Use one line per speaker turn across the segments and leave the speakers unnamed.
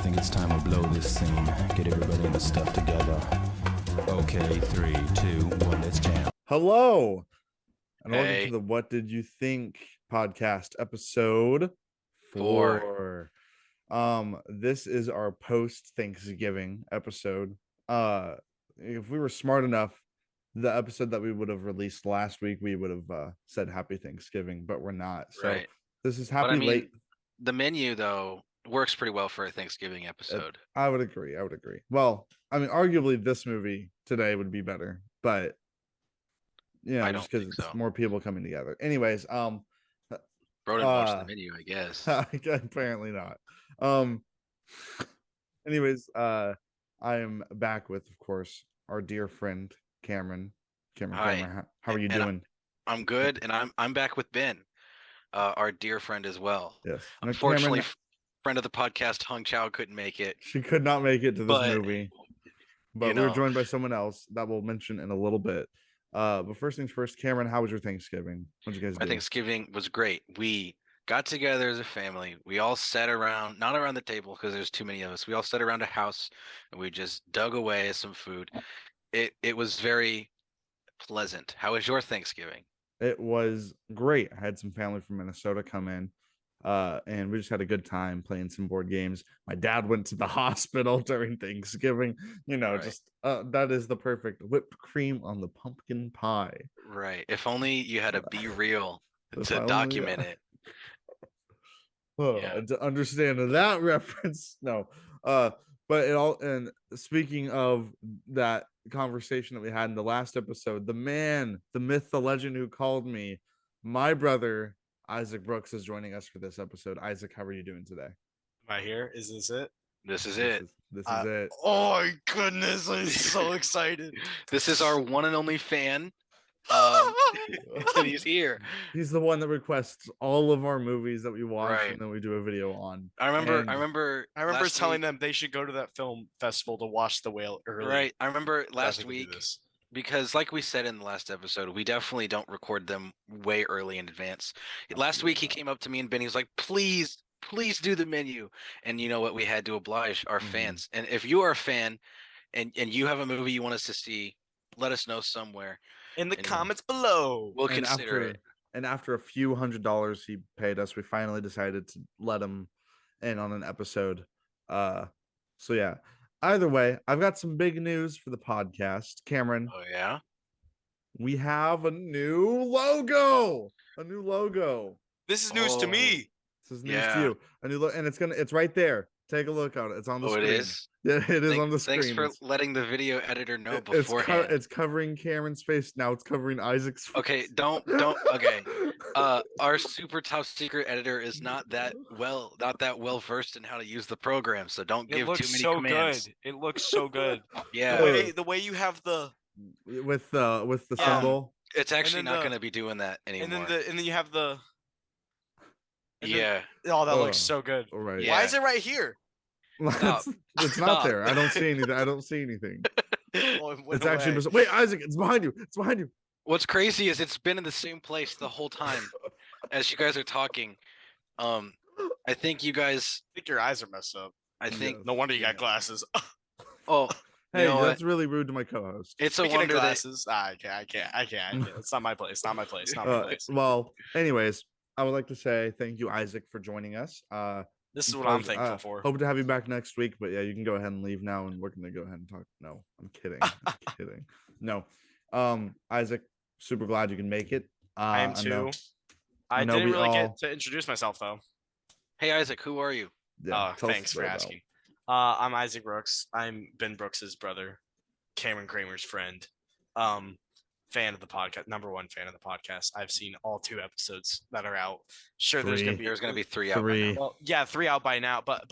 think it's time we blow this scene. Get everybody in the stuff together. Okay, 3, 2, 1, let's jam.
Hello, and welcome
Hey.
to the What Did You Think podcast, episode 4. This is our post-Thanksgiving episode. If we were smart enough, the episode that we would have released last week, we would have said Happy Thanksgiving, but we're not. So
Right.
this is
But I
happy
mean,
late.
the menu though works pretty well for a Thanksgiving episode.
I would agree. Well, I mean, arguably this movie today would be better, but
I
just
don't
because
think
it's
so.
more people coming together. Anyways,
Bro didn't watch the menu, I guess.
apparently not. Anyways, I am back with, of course, our dear friend Cameron.
Hi.
Cameron, how are you
And
doing?
I'm good, and I'm back with Ben, our dear friend as well.
Yes. Now,
Unfortunately,
Cameron,
friend of the podcast, Hung Chow, couldn't make it.
she could not make it to this
But,
movie, but we were joined by someone else that we'll mention in a little bit. But first things first, Cameron, how was your Thanksgiving? What'd you guys do?
My Thanksgiving was great. We got together as a family. We all sat around, not around the table because there's too many of us. We all sat around a house and we just dug away at some food. It was very pleasant. How was your Thanksgiving?
It was great. I had some family from Minnesota come in, and we just had a good time playing some board games. My dad went to the hospital during Thanksgiving.
Right.
Just that is the perfect whipped cream on the pumpkin pie.
Right. If only you had a be real
If
to
only,
document it. Yeah.
To understand that reference. No. But it all, and speaking of that conversation that we had in the last episode, the man, the myth, the legend who called me, my brother Isaac Brooks is joining us for this episode. Isaac, how are you doing today?
Am I here? Is this it?
This is it.
This is it.
Oh my goodness, I'm so excited.
This is our one and only fan. And he's here.
He's the one that requests all of our movies that we watch,
Right.
and then we do a video on.
I remember
telling them they should go to that film festival to watch The Whale early.
Right. I remember
I
last
think we do
week,
this.
because like we said in the last episode, we definitely don't record them way early in advance. Last week he came up to me and Ben, he was like, please do the menu. And you know what? We had to oblige our fans. And if you are a fan and you have a movie you want us to see, let us know somewhere
In the comments below.
We'll consider it.
And after a few $100s he paid us, we finally decided to let him in on an episode. So yeah. Either way, I've got some big news for the podcast. Cameron.
Oh yeah.
We have a new logo.
This is news to me.
This is news to you. A new logo, and it's right there. Take a look on it. It's on the screen.
It is?
Yeah, it is on the screen.
Thanks for letting the video editor know beforehand.
It's covering Cameron's face. Now it's covering Isaac's face.
Okay, don't okay. Our super top secret editor is not that well versed in how to use the program, so don't give too many commands.
Good. It looks so good.
Yeah.
The way you have the
with the symbol.
It's actually not going to be doing that anymore.
And then you have the
yeah.
Oh, that looks so good.
All right.
Yeah.
Why is it right here?
It's not there. I don't see anything.
Well,
It's actually wait, Isaac, it's behind you.
What's crazy is it's been in the same place the whole time as you guys are talking. I think you guys.
I think your eyes are messed up.
I think
no wonder you got glasses.
Oh,
hey,
you know
that's really rude to my co-host.
It's
Speaking
a wonder
of glasses. I can't. It's not my place. Not my place.
Well, anyways, I would like to say thank you, Isaac, for joining us.
This is what I'm thankful for.
Hope to have you back next week, but yeah, you can go ahead and leave now, and we're gonna go ahead and talk. No, I'm kidding. No, Isaac, super glad you can make it.
I am too. I didn't really get to introduce myself though.
Hey Isaac, who are you?
Yeah,
thanks for asking. I'm Isaac Brooks. I'm Ben Brooks's brother, Cameron Kramer's friend. Fan of the podcast, number one fan of the podcast. I've seen all 2 episodes that are out. Sure, there's gonna be
3 out. By now.
Well, yeah, 3 out by now. But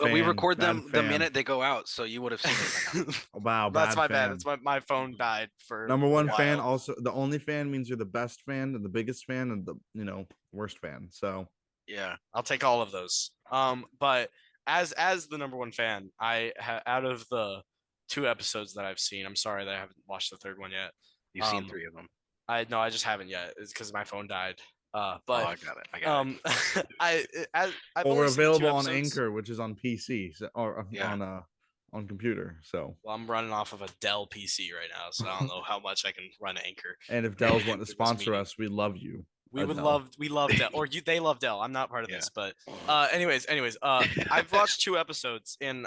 we record them the minute they go out, so you would have seen it by now.
Wow,
that's my bad. It's my phone died for
number one fan. Also, the only fan means you're the best fan and the biggest fan and the worst fan. So
yeah,
I'll take all of those. But as the number one fan, out of the 2 episodes that I've seen, I'm sorry that I haven't watched the 3rd one yet.
You've seen 3 of them.
I just haven't yet. It's because my phone died. But
I got it. I got it.
I've
Well, we're
only seen 2
available on
episodes.
Anchor, which is on PC or
Yeah.
on computer. So,
Well, I'm running off of a Dell PC right now, so I don't know how much I can run Anchor.
and if Dell's want to
With this
sponsor
meeting.
us, we love you.
We would
Adele.
love Dell, or they love Dell. I'm not part of
Yeah.
this, but anyways, I've watched 2 episodes, and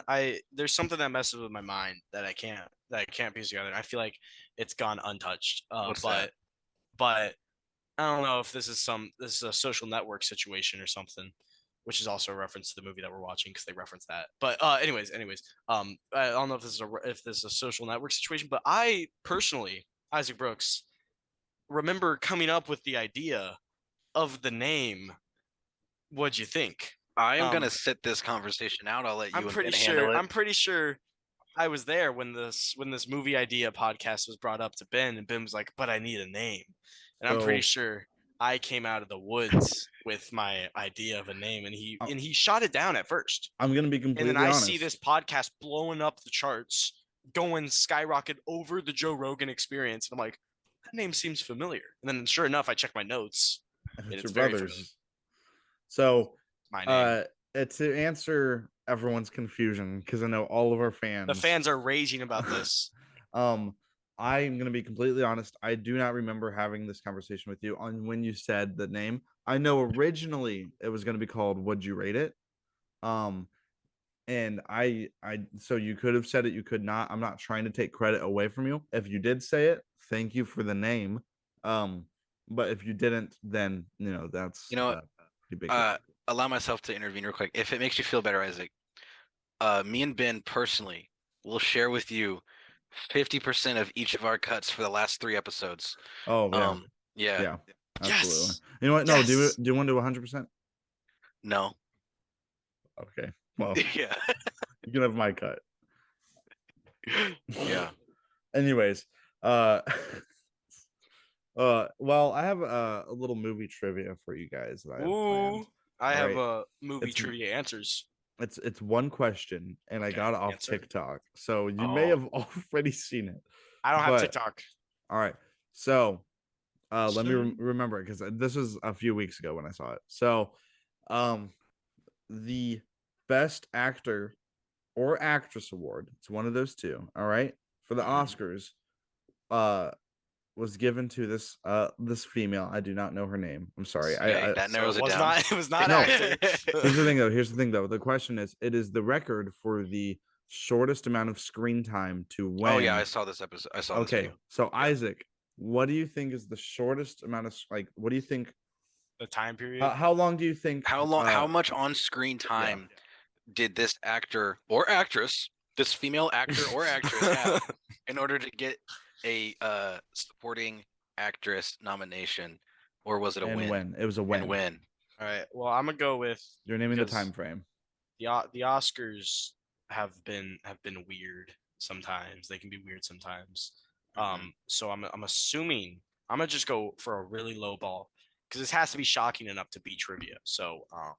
there's something that messes with my mind that I can't piece together. I feel like it's gone untouched.
What's
but
that?
but I don't know if this is a social network situation or something, which is also a reference to the movie that we're watching because they reference that. But anyways, I don't know if this is a social network situation, but I personally, Isaac Brooks, remember coming up with the idea of the name. What'd you think?
I am gonna sit this conversation out. I'll let you.
I'm pretty sure I was there when this movie idea podcast was brought up to Ben, and Ben was like, "But I need a name," and I'm pretty sure I came out of the woods with my idea of a name, and he shot it down at first.
I'm gonna be completely
And then I
honest.
see this podcast blowing up the charts, going skyrocket over the Joe Rogan Experience, and I'm like, that name seems familiar. And then sure enough, I check my notes.
It's
it's
your
very
brothers.
familiar.
So,
My name.
to answer everyone's confusion, because I know all of our fans.
The fans are raging about this.
I'm gonna be completely honest. I do not remember having this conversation with you on when you said the name. I know originally it was gonna be called "Would You Rate It?" And so you could have said it, you could not. I'm not trying to take credit away from you. If you did say it, thank you for the name. But if you didn't, then that's pretty big.
Allow myself to intervene real quick. If it makes you feel better, Isaac, me and Ben personally will share with you 50% of each of our cuts for the last 3 episodes.
Oh
yeah.
yeah, absolutely.
Yes.
You know what? No,
Yes.
do you want to do 100%?
No.
Okay. Well,
Yeah.
you can have my cut.
Yeah.
Anyways, well, I have a little movie trivia for you guys that I have planned.
Ooh, I have
Right.
a movie
It's-
trivia answers.
It's one question, and I
Okay,
got it off
answer.
TikTok, so you may
Oh.
have already seen it.
I don't have
But-
TikTok.
All right, so let me
So-
remember it because this was a few weeks ago when I saw it. So, the Best Actor or Actress award, it's one of those two. All right, for the
Mhm.
Oscars, was given to this female. I do not know her name. I'm sorry.
Yeah, that
So
narrows
it
it
was
down.
not. It was not
No.
actor.
Here's the thing though. The question is, it is the record for the shortest amount of screen time to win.
Oh yeah, I saw this episode. I saw this
Okay,
video.
so Isaac, what do you think is the shortest amount of what do you think?
The time period.
How long do you think?
How long? How much on-screen time did this actor or actress, this female actor or actress, have in order to get a supporting actress nomination, or was it a
and
win?
when? It was a win.
And win.
All right. Well, I'm gonna go with
You're naming the
because
time frame.
the Oscars have been weird sometimes. They can be weird sometimes. So I'm assuming I'm gonna just go for a really low ball because this has to be shocking enough to be trivia. So I'm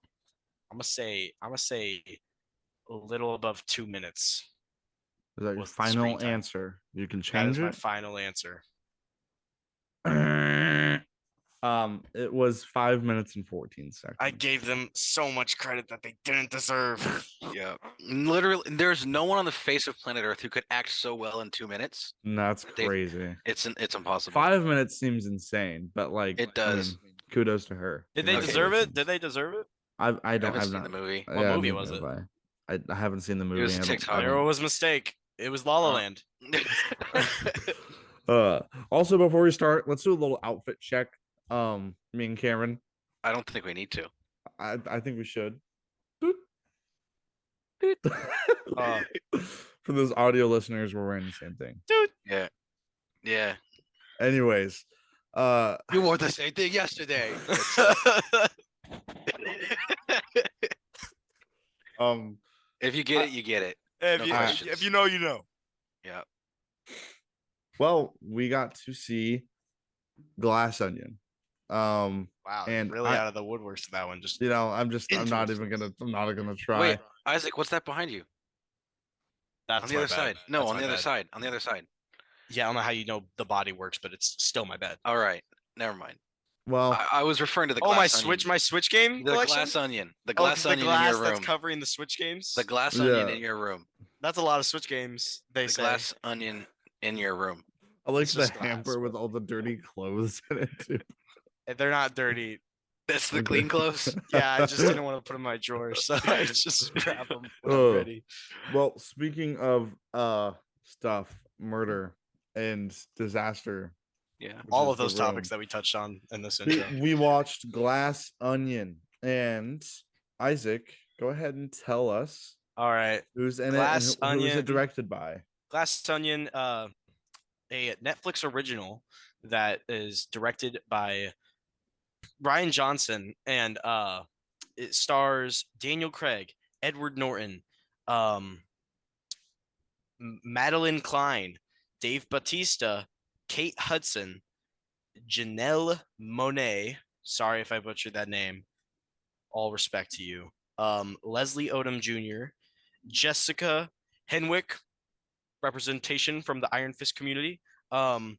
gonna say a little above 2 minutes.
Is that your
with screen
final
time.
answer? You can
That is
change
my
it.
final answer.
It was 5 minutes and 14 seconds.
I gave them so much credit that they didn't deserve.
Yeah. Literally, there's no one on the face of planet Earth who could act so well in 2 minutes.
That's
They-
crazy.
It's impossible.
5 minutes seems insane, but
It does.
kudos to her.
Did they
Okay.
deserve it? Did they deserve it?
I
I
don't.
haven't
I've
seen
not.
the movie.
What
yeah,
movie
neither
was it?
have I haven't seen the movie.
was a
I don't-
TikTok.
I
There
don't-
was a mistake. It was La La Land.
Also, before we start, let's do a little outfit check. Me and Cameron.
I don't think we need to.
I think we should.
Uh,
For those audio listeners, we're wearing the same thing.
Yeah. Yeah.
Anyways,
You wore the same thing yesterday. If you get it, you get it.
if,
No
you,
questions.
if you know, you know.
Yeah.
well, we got to see Glass Onion.
Wow,
And
really
I-
out of the woodworks to that one. Just
I'm not
Into
even gonna try.
Wait, Isaac, what's that behind you?
that's
On the
my
other
bad.
side. No,
That's
on
my
the other
bad.
side. On the other side.
Yeah, I don't know how you know the body works, but it's still my bad.
All right. Never mind.
Well,
I was referring to the
Oh,
glass
my Switch game
the
collection?
glass onion. The
Oh,
glass
the
onion in
glass
your
that's
room.
covering the Switch games.
The glass onion
Yeah.
in your room.
That's a lot of Switch games. They
The
say.
glass onion in your room.
I like
It's
the
just glass,
hamper with
but-
all the dirty clothes in it too.
They're not dirty.
That's the
Okay.
clean clothes.
Yeah, I just didn't want to put them in my drawer, so I just grab them when
Oh.
I'm ready.
Well, speaking of stuff, murder and disaster,
Yeah.
which
All
is
of
the
those topics
room,
that we touched on in this
we,
intro.
we watched Glass Onion, and Isaac, go ahead and tell us
All right,
who's in
Glass
it and who is it
Onion.
directed by.
Glass Onion, a Netflix original that is directed by Rian Johnson, and it stars Daniel Craig, Edward Norton, Madelyn Cline, Dave Bautista, Kate Hudson, Janelle Monáe. Sorry if I butchered that name. All respect to you. Leslie Odom Jr., Jessica Henwick, representation from the Iron Fist community, and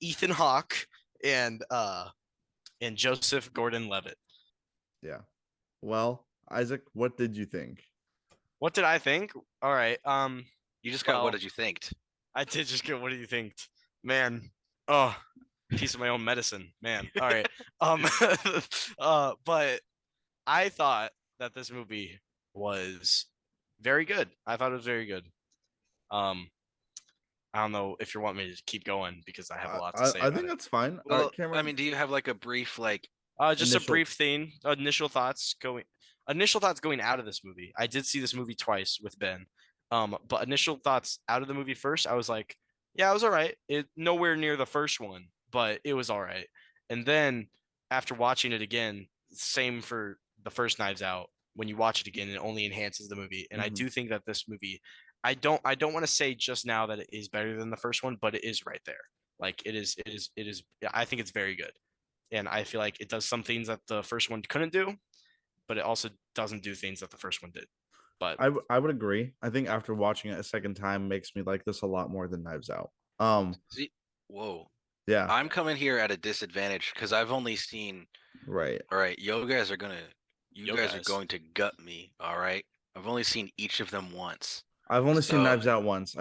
Ethan Hawke and Joseph Gordon-Levitt.
Yeah. Well, Isaac, what did you think?
What did I think? All right.
You just got
Well,
what did you think?
I did just get what do you think? Man. Oh, piece of my own medicine. Man. All right. But I thought that this movie was very good. I thought it was very good. I don't know if you want me to keep going because I have a lot to say
I
about
think
it.
that's fine.
Well,
Cameron,
I mean, do you have like a brief like
Just a
initial-
brief thing. Initial thoughts going out of this movie. I did see this movie twice with Ben. But initial thoughts out of the movie first, I was like, yeah, it was all right. It nowhere near the first one, but it was all right. And then after watching it again, same for the first Knives Out. When you watch it again, it only enhances the movie. And I
Mhm.
do think that this movie, I don't want to say just now that it is better than the first one, but it is right there. Like it is. I think it's very good. And I feel like it does some things that the first one couldn't do, but it also doesn't do things that the first one did. But
I would agree. I think after watching it a second time makes me like this a lot more than Knives Out.
see, whoa.
Yeah,
I'm coming here at a disadvantage because I've only seen
right.
all right, you guys are
guys.
going to gut me, all right? I've only seen each of them once.
I've only seen
So-
Knives Out once.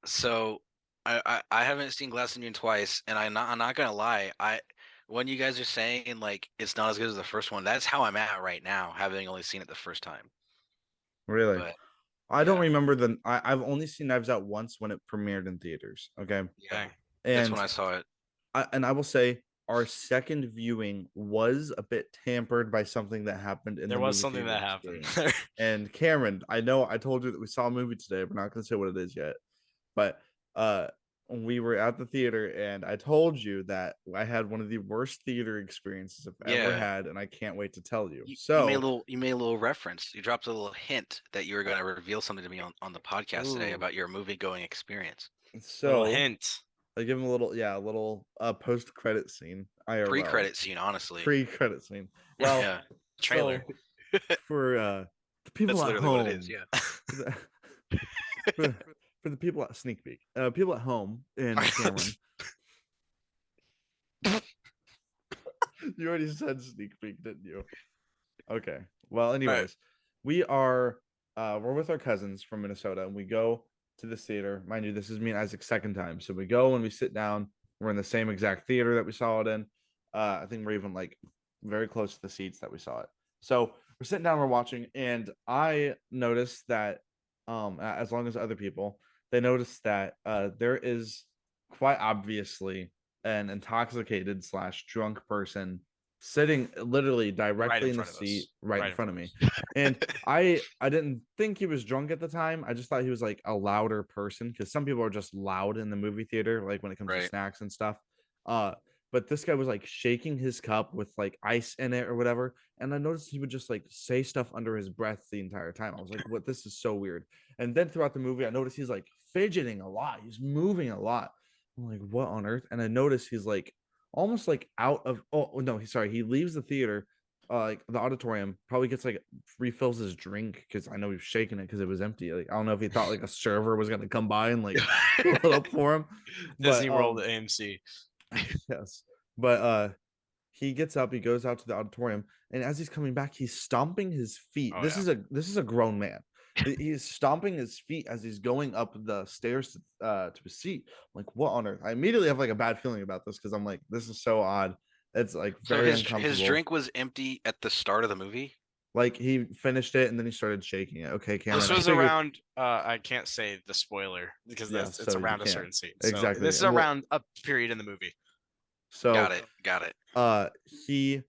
So I haven't seen Glass Onion twice, and I'm not gonna lie. When you guys are saying like it's not as good as the first one, that's how I'm at right now, having only seen it the first time.
Really,
But
I don't
yeah.
remember I've only seen Knives Out once when it premiered in theaters. Okay,
yeah,
dang.
that's
and
when I saw it.
I will say our second viewing was a bit tampered by something that happened in
there
the
was
movie
something
theater
that happened.
experience. And Cameron, I know I told you that we saw a movie today. We're not going to say what it is yet, but we were at the theater and I told you that I had one of the worst theater experiences I've ever
Yeah.
had, and I can't wait to tell you.
You
So
made a little reference. You dropped a little hint that you were going to reveal something to me on the podcast today
Ooh.
about your movie going experience.
Little
so
hint.
I give him a little post credit scene. IRL.
Pre-credit scene, honestly.
Pre-credit scene. Well,
yeah,
Trailer.
so, for the people
that's
at
literally
home,
what it is. Yeah.
for the people at sneak peek, people at home in Cameron. You already said sneak peek, didn't you? Okay. Well, anyways, we're with our cousins from Minnesota, and we go to this theater. Mind you, this is me and Isaac's second time. So we go and we sit down. We're in the same exact theater that we saw it in. I think we're even like very close to the seats that we saw it. So we're sitting down, we're watching, and I noticed that as long as other people, they noticed that there is quite obviously an intoxicated / drunk person sitting literally directly in the
front of us.
seat right in front of me. And I didn't think he was drunk at the time. I just thought he was like a louder person, because some people are just loud in the movie theater, like when it comes to
Right.
snacks and stuff. But this guy was like shaking his cup with like ice in it or whatever. And I noticed he would just like say stuff under his breath the entire time. I was like, what? This is so weird. And then throughout the movie, I noticed he's like fidgeting a lot. He's moving a lot. I'm like, what on earth? And I noticed he's like almost like out of, oh no, he leaves the theater, like the auditorium, probably gets like refills his drink, because I know he was shaking it because it was empty. Like I don't know if he thought like a server was gonna come by and like fill it up for him.
Disney
But,
World AMC.
Yes. But he gets up, he goes out to the auditorium, and as he's coming back, he's stomping his feet.
Oh,
This is a grown man. He's stomping his feet as he's going up the stairs to his seat. I'm like, what on earth? I immediately have like a bad feeling about this because I'm like, this is so odd. It's like
So
very
his
uncomfortable.
drink was empty at the start of the movie.
Like he finished it and then he started shaking it. Okay, Cameron.
This
I
was
figured-
around. I can't say the spoiler because
Yeah,
it's
so you
around a
can't.
certain scene. So
Exactly.
this is
Well-
around a period in the movie.
So
Got it.
He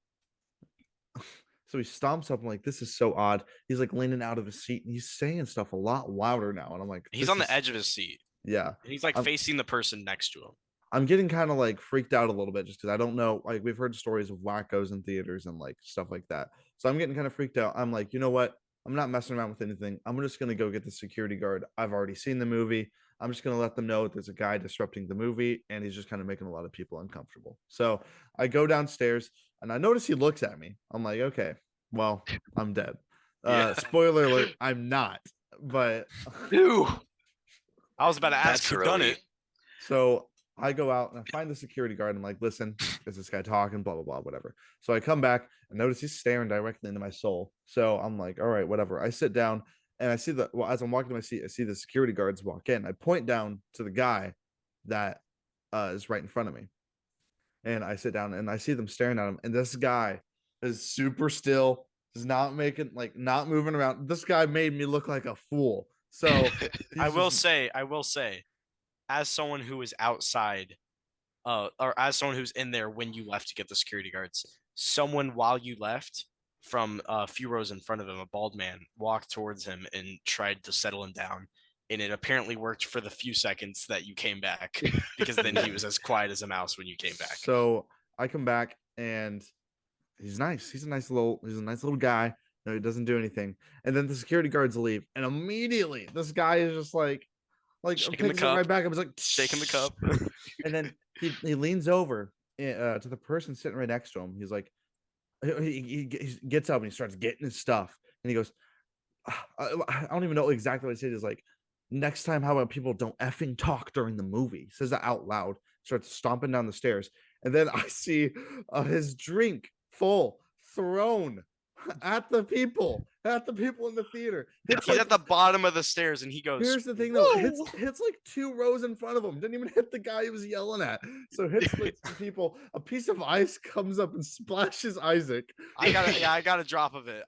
so he stomps up. I'm like, this is so odd. He's like leaning out of his seat and he's saying stuff a lot louder now. And I'm like,
He's
this
on the
is-
edge of his seat.
Yeah.
And he's like
I'm-
facing the person next to him.
I'm getting kind of like freaked out a little bit just because I don't know. Like we've heard stories of wackos in theaters and like stuff like that. So I'm getting kind of freaked out. I'm like, you know what? I'm not messing around with anything. I'm just gonna go get the security guard. I've already seen the movie. I'm just gonna let them know there's a guy disrupting the movie and he's just kind of making a lot of people uncomfortable. So I go downstairs and I notice he looks at me. I'm like, okay, well, I'm dead.
Yeah.
Spoiler alert, I'm not. But
Ew.
I was about to ask
That's
who done
early.
it.
so I go out and I find the security guard. I'm like, listen, is this guy talking? Blah, blah, blah, whatever. So I come back and notice he's staring directly into my soul. So I'm like, all right, whatever. I sit down and I see as I'm walking to my seat, I see the security guards walk in. I point down to the guy that is right in front of me. And I sit down and I see them staring at him. And this guy is super still, is not not moving around. This guy made me look like a fool. So
I
he's
will
just-
say, as someone who was outside, or as someone who's in there when you left to get the security guards, someone while you left from a few rows in front of him, a bald man, walked towards him and tried to settle him down. And it apparently worked for the few seconds that you came back because then he was as quiet as a mouse when you came back.
So I come back and he's nice. He's a nice little guy. No, he doesn't do anything. And then the security guards leave, and immediately this guy is just like
Shaking the
picks it right
cup.
back. I was like
Shaking the cup.
and then he leans over to the person sitting right next to him. He's like, he gets up and he starts getting his stuff, and he goes, I don't even know exactly what he said. He's like, next time, how about people don't effing talk during the movie? He says that out loud, starts stomping down the stairs. And then I see his drink full thrown at the people in the theater. It's
He's
like-
at the bottom of the stairs and he goes,
Here's the thing though,
"Whoa."
hits like 2 rows in front of him. Didn't even hit the guy he was yelling at. So hits like the people. A piece of ice comes up and splashes Isaac.
I got a drop of it.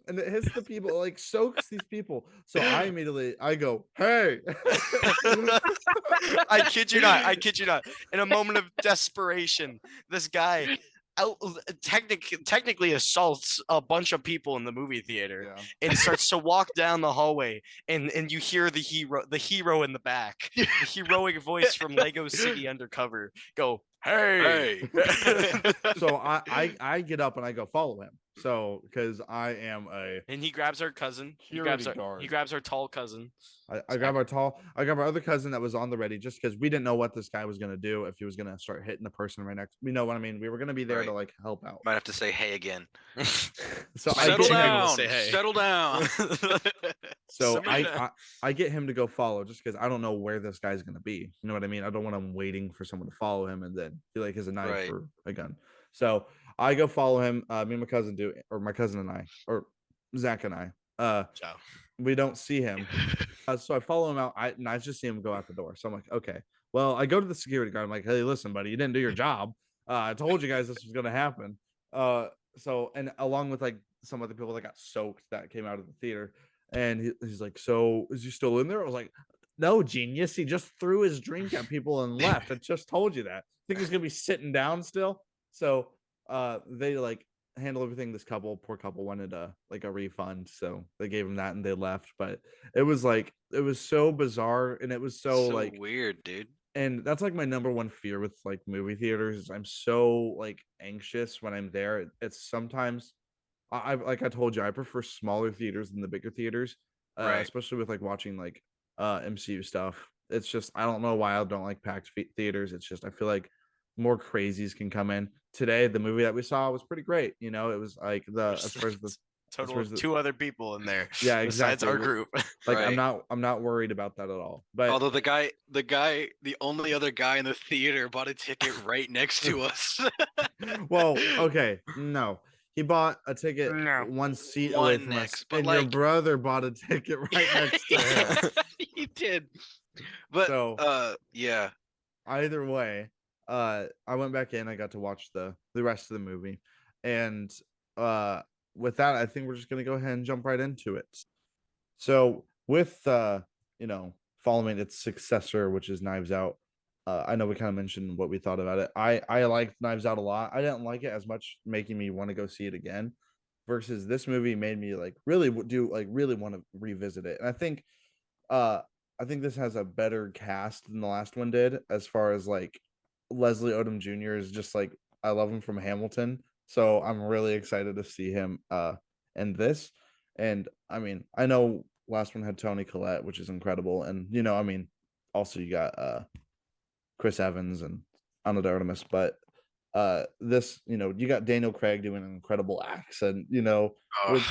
And it hits the people, like soaks these people. So I go, hey.
I kid you not. In a moment of desperation, this guy technically assaults a bunch of people in the movie theater and starts to walk down the hallway, and you hear the hero in the back, the heroic voice from Lego City Undercover go, hey.
So I get up and I go follow him. So because I am
and he grabs our cousin. He
Security
grabs our tall cousin.
I grab our other cousin that was on the ready just because we didn't know what this guy was gonna do, if he was gonna start hitting the person right next. You know what I mean? We were gonna be there to
Right.
like help out.
Might have to say hey again.
So
Settle
get him-
down.
say hey.
Settle down.
So
Somebody-
I get him to go follow just because I don't know where this guy's gonna be. You know what I mean? I don't want him waiting for someone to follow him and then he like has a knife
Right.
or a gun. So I go follow him. Me and my cousin do, or my cousin and I, or Zach and I.
Ciao.
We don't see him. So I follow him out. I just see him go out the door. So I'm like, okay. Well, I go to the security guard. I'm like, hey, listen, buddy, you didn't do your job. I told you guys this was gonna happen. So and along with like some other people that got soaked that came out of the theater, and he's like, so is he still in there? I was like, no, genius. He just threw his drink at people and left. I just told you that. Think he's gonna be sitting down still? So they like handle everything. This poor couple wanted a refund, so they gave him that and they left. But it was so bizarre, and it was so like
weird, dude.
and that's like my number one fear with like movie theaters is I'm so like anxious when I'm there. It's sometimes I like I told you, I prefer smaller theaters than the bigger theaters,
Right.
especially with like watching like MCU stuff. It's just I don't know why I don't like packed theaters. It's just I feel like more crazies can come in. Today, the movie that we saw was pretty great. You know, it was like as far as the
Total
where's
of
the-
2 other people in there.
Yeah,
Besides
exactly.
our group.
Like
Right.
I'm not worried about that at all. But
Although the only other guy in the theater bought a ticket right next to us.
well, okay, no. He bought a ticket
No.
one seat away
One
from
next,
us,
but
and your
like-
brother bought a ticket right next to him.
He did. But
So-
yeah.
Either way, I went back in. I got to watch the rest of the movie, and with that, I think we're just gonna go ahead and jump right into it. So with following its successor, which is Knives Out, I know we kind of mentioned what we thought about it. I liked Knives Out a lot. I didn't like it as much, making me want to go see it again. Versus this movie made me like really want to revisit it. And I think this has a better cast than the last one did, as far as like Leslie Odom Jr. is just like, I love him from Hamilton. So I'm really excited to see him in this. And I mean, I know last one had Toni Collette, which is incredible. And also you got Chris Evans and Ana de Artemis, but this, you got Daniel Craig doing an incredible accent, which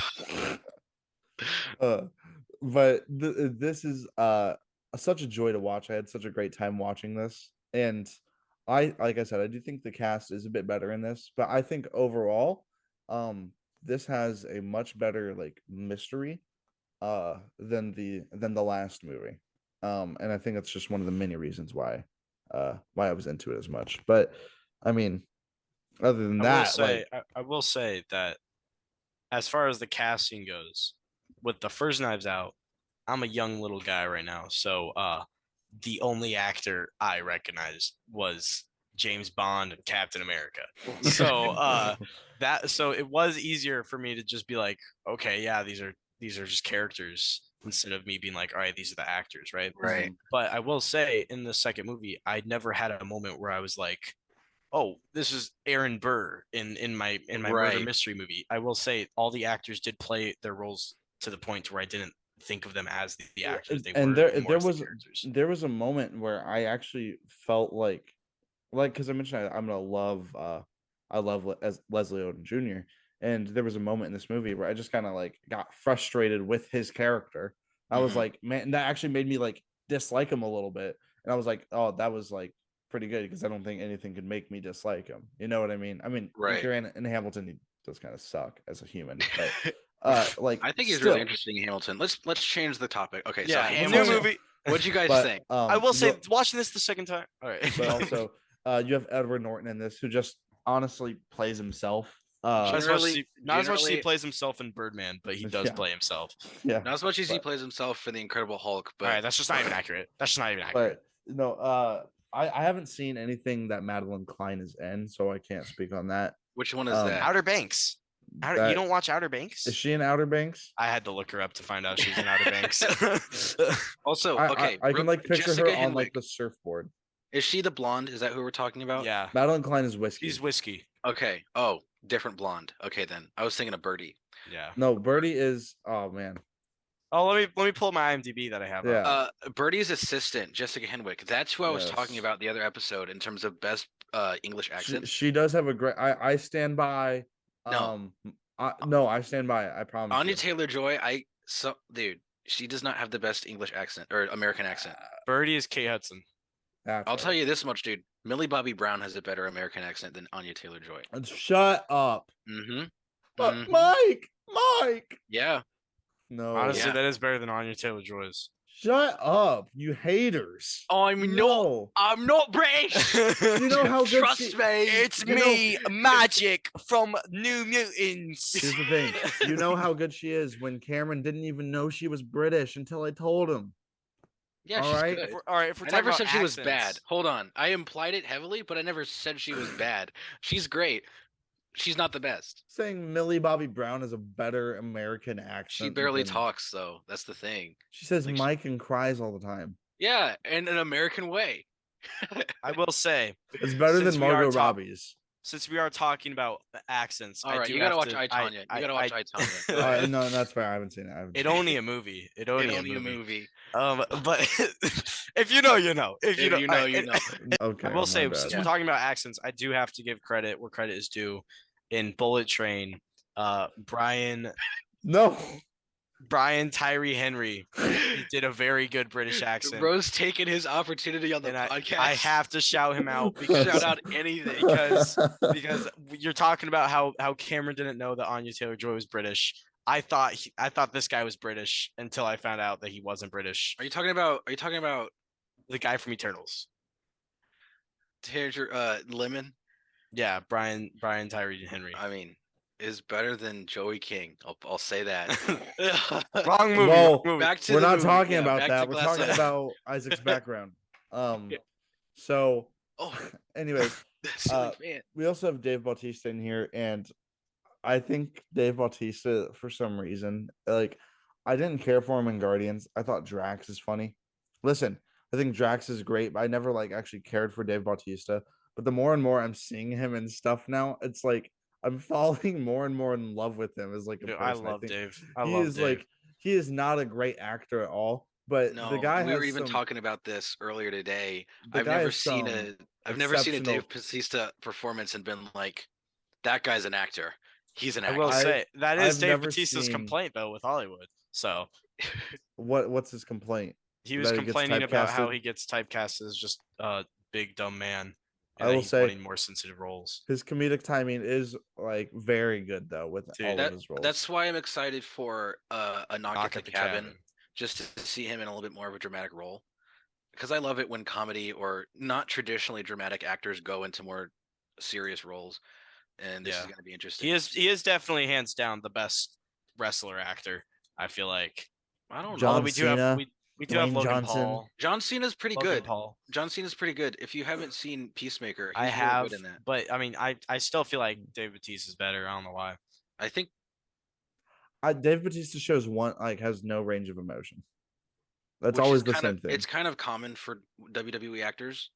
but this is such a joy to watch. I had such a great time watching this, and like I said, I do think the cast is a bit better in this, but I think overall this has a much better like mystery than the last movie, and I think that's just one of the many reasons why I was into it as much. But I mean, other than that,
I will say that as far as the casting goes, with the first Knives Out, I'm a young little guy right now, so the only actor I recognized was James Bond and Captain America. So so it was easier for me to just be like, okay, yeah, these are just characters, instead of me being like, all right, these are the actors, right?
Right.
But I will say, in the second movie, I never had a moment where I was like, oh, this is Aaron Burr in my murder
Right.
mystery movie. I will say all the actors did play their roles to the point where I didn't think of them as the actors they
and
were.
there was a moment where I actually felt like because I mentioned I'm gonna love as Leslie Odom Jr. And there was a moment in this movie where I just kind of like got frustrated with his character. I was
Mhm.
like, man, that actually made me like dislike him a little bit. And I was like, oh, that was like pretty good, because I don't think anything could make me dislike him. You know what I mean? I mean,
Right.
if you're in Hamilton, he does kind of suck as a human, but like
I think he's
still,
really interesting in Hamilton. Let's change the topic. Okay, so
Yeah,
Hamilton.
new movie.
What'd you guys
But
think?
I will say,
you-
watching this the second time. All right.
but also you have Edward Norton in this, who just honestly plays himself.
not as much as
Generally-
not as much as he
generally-
plays himself in Birdman, but he does
Yeah.
play himself.
Yeah,
Not as much as he
but-
plays himself for the Incredible Hulk, but
All right, that's just not even accurate. That's just not even accurate.
but no, I haven't seen anything that Madelyn Cline is in, so I can't speak on that.
which one is
Um,
that?
Outer Banks. You
That-
don't watch Outer Banks?
Is she in Outer Banks?
I had to look her up to find out she's in Outer Banks.
Also,
I can
real-
like picture
Jessica
her on like
Henwick.
the surfboard.
Is she the blonde? Is that who we're talking about?
Yeah,
Madelyn Cline is whiskey.
she's whiskey.
Okay. Oh, different blonde. Okay, then I was thinking of Birdie.
Yeah.
No, Birdie is. Oh man.
Oh, let me pull my IMDb that I have.
Yeah.
Up.
Birdie's assistant, Jessica Henwick. That's who I was talking
Yes.
about the other episode in terms of best English accent.
She does have a great. I stand by.
No.
No, I stand by it. I promise.
Anya
you.
Taylor-Joy, dude, she does not have the best English accent or American accent.
Birdie is Kate Hudson.
I'll tell you this much, dude. Millie Bobby Brown has a better American accent than Anya Taylor-Joy.
Shut up.
Mm-hmm.
But
Mhm.
Mike.
Yeah.
No.
Honestly,
Yeah.
that is better than Anya Taylor-Joy's.
Shut up, you haters.
Oh, I mean, no, I'm not British.
You know how good
Trust
she-
me.
It's
You know-
me, Magic from New Mutants.
Here's the thing. You know how good she is when Cameron didn't even know she was British until I told him.
Yeah,
All
she's
right.
good.
All right, if we're
I
talking
never
about
said she was bad.
accents-
Hold on. I implied it heavily, but I never said she was bad. She's great. She's not the best.
Saying Millie Bobby Brown has a better American accent.
She barely
than-
talks, though. That's the thing.
She says
like,
Mike and cries all the time.
Yeah, in an American way.
I will say,
It's better
Since
than
we are
Margot
top-
Robbie's.
since we are talking about accents,
All
I
right,
do
you gotta
have
watch
to,
I, Tonya. You gotta watch I, Tonya.
All right, no, that's fair. I haven't seen it.
It only a movie. It only,
It
a
only
movie.
a movie.
But if you know, you know. If you
If
know,
you know, you know.
Okay.
I will say,
my
since
bad.
we're talking about accents, I do have to give credit where credit is due. In Bullet Train, Brian
No.
Brian Tyree Henry. He did a very good British accent.
Bro's taking his opportunity on the
And
podcast.
I have to shout him out because
Shout out anything.
because you're talking about how Cameron didn't know that Anya Taylor-Joy was British. I thought this guy was British until I found out that he wasn't British.
Are you talking about
The guy from Eternals?
Lemon?
Yeah, Brian Tyree Henry.
I mean, is better than Joey King. I'll say that.
Wrong movie.
Well,
wrong movie.
Back to
We're
the
not
movie.
talking
Yeah,
about
back
that.
to
We're
Glass
talking
Eye.
about Isaac's background. So,
Oh,
anyways,
silly man.
we also have Dave Bautista in here, and I think Dave Bautista, for some reason, like, I didn't care for him in Guardians. I thought Drax is funny. Listen, I think Drax is great, but I never like actually cared for Dave Bautista. But the more and more I'm seeing him and stuff now, it's like I'm falling more and more in love with him as like a
Dude,
person.
I love
think
Dave.
like he is not a great actor at all, but
No,
the guy
we were
has
even
some,
talking about this earlier today.
the
I've
guy
never
has
seen
some
I've never seen a
exceptional-
Dave Bautista performance and been like, that guy's an actor. He's an
I
actor.
will say that is
I've
Dave
never
Bautista's
seen-
complaint though with Hollywood. So
what's his complaint?
he was
That he gets
complaining about how
typecasted?
he gets typecast as just a big dumb man.
I
And that
will
he's
say-
wanting more sensitive roles.
His comedic timing is like very good though with
Dude,
all of his roles.
That's why I'm excited for a knock at the cabin, just to see him in a little bit more of a dramatic role. Because I love it when comedy or not traditionally dramatic actors go into more serious roles, and this is
Yeah.
going to be interesting.
He is definitely hands down the best wrestler actor. I feel like.
I don't know.
John
Although we do have
Cena,
we do have
Dwayne
Logan
Johnson.
Paul.
John Cena's pretty
Logan
good.
Paul.
John Cena's pretty good. If you haven't seen Peacemaker, he's
I
really
have,
good in that.
but I mean, I still feel like Dave Bautista is better. I don't know why.
I think
Dave Bautista shows one like has no range of emotion. That's
which is
always the
kind
same
of,
thing.
It's kind of common for WWE actors.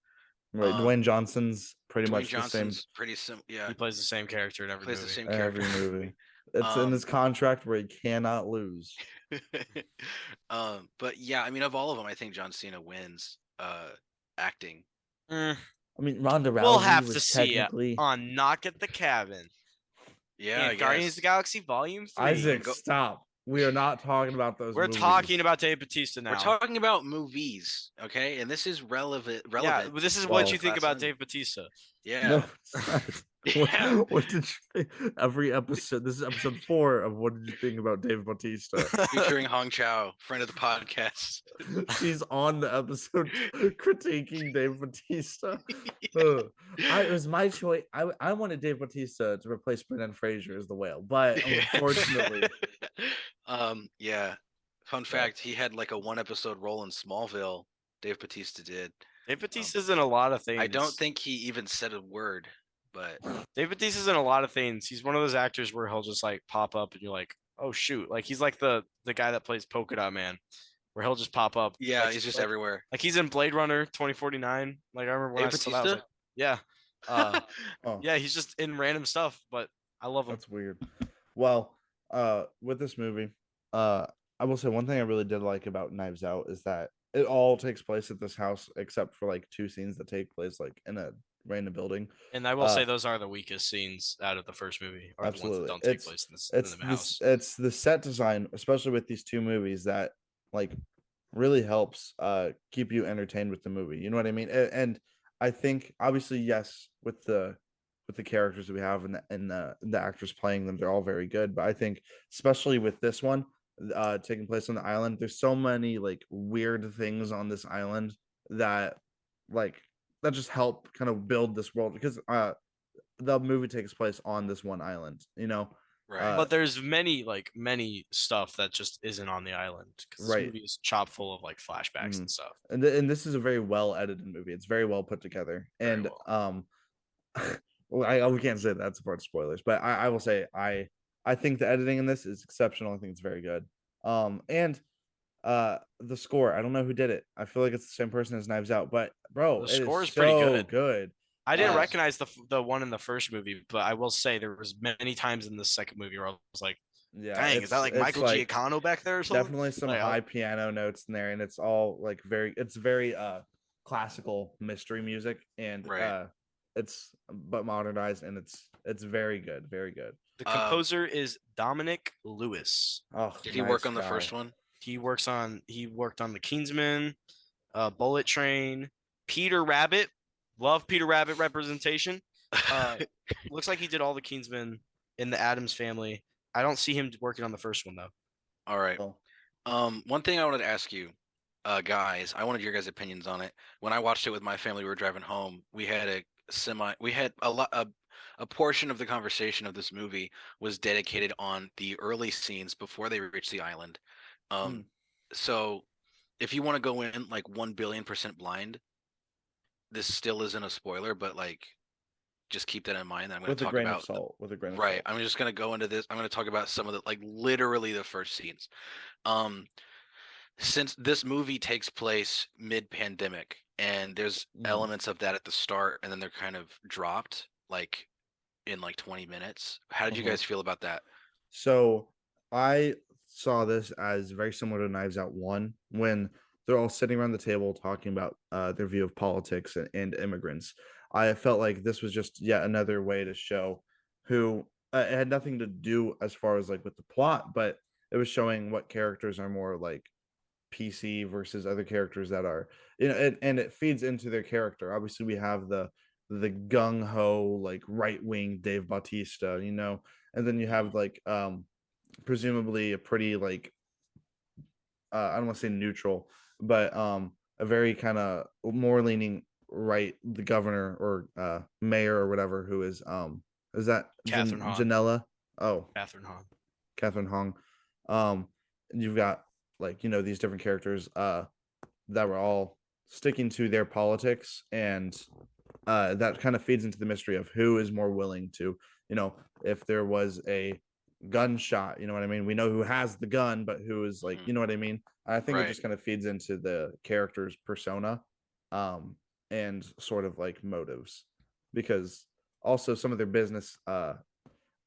Right, Dwayne Johnson's pretty
Dwayne
much
Johnson's
the
pretty similar. Yeah,
He plays the same character in every
plays
movie.
the same
same
character.
every movie. It's in his contract where he cannot lose.
But yeah, I mean, of all of them, I think John Cena wins acting.
I mean, Ronda Rousey
We'll have
was
to see it
technically
on Knock at the Cabin.
Yeah,
And Guardians of the Galaxy Volume 3.
Isaac. Stop. We are not talking about those.
We're
movies.
talking about Dave Bautista now.
We're talking about movies, okay? And this is relevant.
Yeah, but this is
Well,
what you think
Class
about
N.
Dave Bautista.
Yeah.
No, it's not.
Yeah.
What did you think? Every episode. This is episode 4 of What Did You Think About Dave Bautista?
Featuring Hong Chow, friend of the podcast.
She's on the episode critiquing Dave Bautista. It was my choice. I wanted Dave Bautista to replace Brendan Fraser as the whale, but unfortunately,
Yeah. Fun fact: he had like a 1-episode role in Smallville. Dave Bautista did.
Dave Bautista's in a lot of things.
I don't think he even said a word, but
Dave Bautista's in a lot of things. He's one of those actors where he'll just like pop up and you're like, oh shoot. Like he's like the guy that plays Polka Dot Man, where he'll just pop up.
yeah,
like,
he's just
like,
everywhere.
Like he's in Blade Runner 2049. Like I remember when
Dave
I saw that, I was
Bautista?
like, yeah.
oh,
Yeah, he's just in random stuff, but I love him.
that's weird. Well, with this movie, I will say one thing I really did like about Knives Out is that it all takes place at this house except for like 2 scenes that take place like in a random building.
And I will say those are the weakest scenes out of the first movie, or the ones
Absolutely.
that don't take
It's-
place in
It's
the house.
it's the set design, especially with these 2 movies, that like really helps keep you entertained with the movie. You know what I mean? And I think obviously yes, with the characters that we have and the actors playing them, they're all very good. But I think especially with this one taking place on the island, there's so many like weird things on this island that just help kind of build this world, because the movie takes place on this one island, you know.
Right.
But there's many stuff that just isn't on the island, because this
Right.
movie is chock full of like flashbacks and stuff.
And this is a very well edited movie. It's very well put together.
Very
And
well.
well, we can't say that's a part of spoilers, but I will say I think the editing in this is exceptional. I think it's very good. And the score, I don't know who did it. I feel like it's the same person as Knives Out, but bro,
The
it
score
is
is pretty
so
good.
good.
I didn't
Yes.
recognize the one in the first movie, but I will say there was many times in the second movie where I was like,
Yeah,
dang, is that like
it's
Michael Giacchino back there or something?
definitely some
Like,
high piano notes in there, and it's all like it's very classical mystery music, and
Right.
it's but modernized, and it's very good, very good.
The composer is Dominic Lewis.
Oh,
Did he work on the first one?
He worked on The Kingsman, Bullet Train, Peter Rabbit. Love Peter Rabbit representation. Looks like he did all the Kingsmen in the Addams Family. I don't see him working on the first one though.
All right.
Oh.
One thing I wanted to ask you, guys, I wanted your guys' opinions on it. When I watched it with my family, we were driving home. We had a portion of the conversation of this movie was dedicated on the early scenes before they reached the island. So if you want to go in like 1,000,000,000% blind, this still isn't a spoiler, but like just keep that in mind. I'm going to talk about
with a grain of
right.
salt.
I'm just going to go into this. I'm going to talk about some of the like literally the first scenes. Since this movie takes place mid-pandemic and there's elements of that at the start and then they're kind of dropped like in like 20 minutes. How did you guys feel about that?
So I saw this as very similar to Knives Out 1 when they're all sitting around the table talking about their view of politics and immigrants. I felt like this was just yet another way to show who it had nothing to do as far as like with the plot, but it was showing what characters are more like PC versus other characters that are, and it feeds into their character. Obviously, we have the gung ho like right wing Dave Bautista, and then you have like presumably a pretty like I don't want to say neutral, but a very kind of more leaning right, the governor or mayor or whatever, who is that
Kathryn Hahn.
Janella? Oh,
Kathryn
Hahn. You've got like these different characters that were all sticking to their politics, and that kind of feeds into the mystery of who is more willing to, if there was a gunshot, you know what I mean? We know who has the gun, but who is like, you know what I mean? I think it just kind of feeds into the character's persona, and sort of like motives, because also some of their business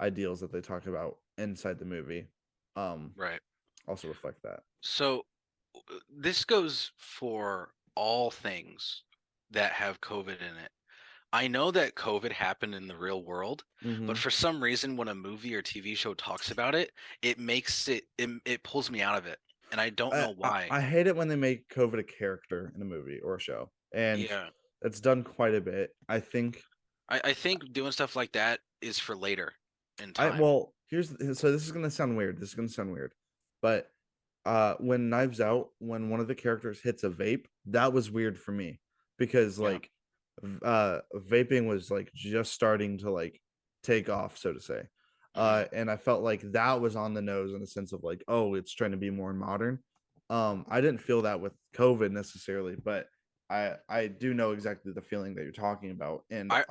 ideals that they talk about inside the movie also reflect that.
So this goes for all things that have COVID in it. I know that COVID happened in the real world, but for some reason, when a movie or TV show talks about it, it makes it pulls me out of it, and I don't know why.
I hate it when they make COVID a character in a movie or a show, and it's done quite a bit. I think
doing stuff like that is for later in time.
So this is gonna sound weird. But when Knives Out, when one of the characters hits a vape, that was weird for me, because like vaping was like just starting to like take off, so to say, and I felt like that was on the nose in the sense of like, oh, it's trying to be more modern. I didn't feel that with COVID necessarily, but I do know exactly the feeling that you're talking about, and I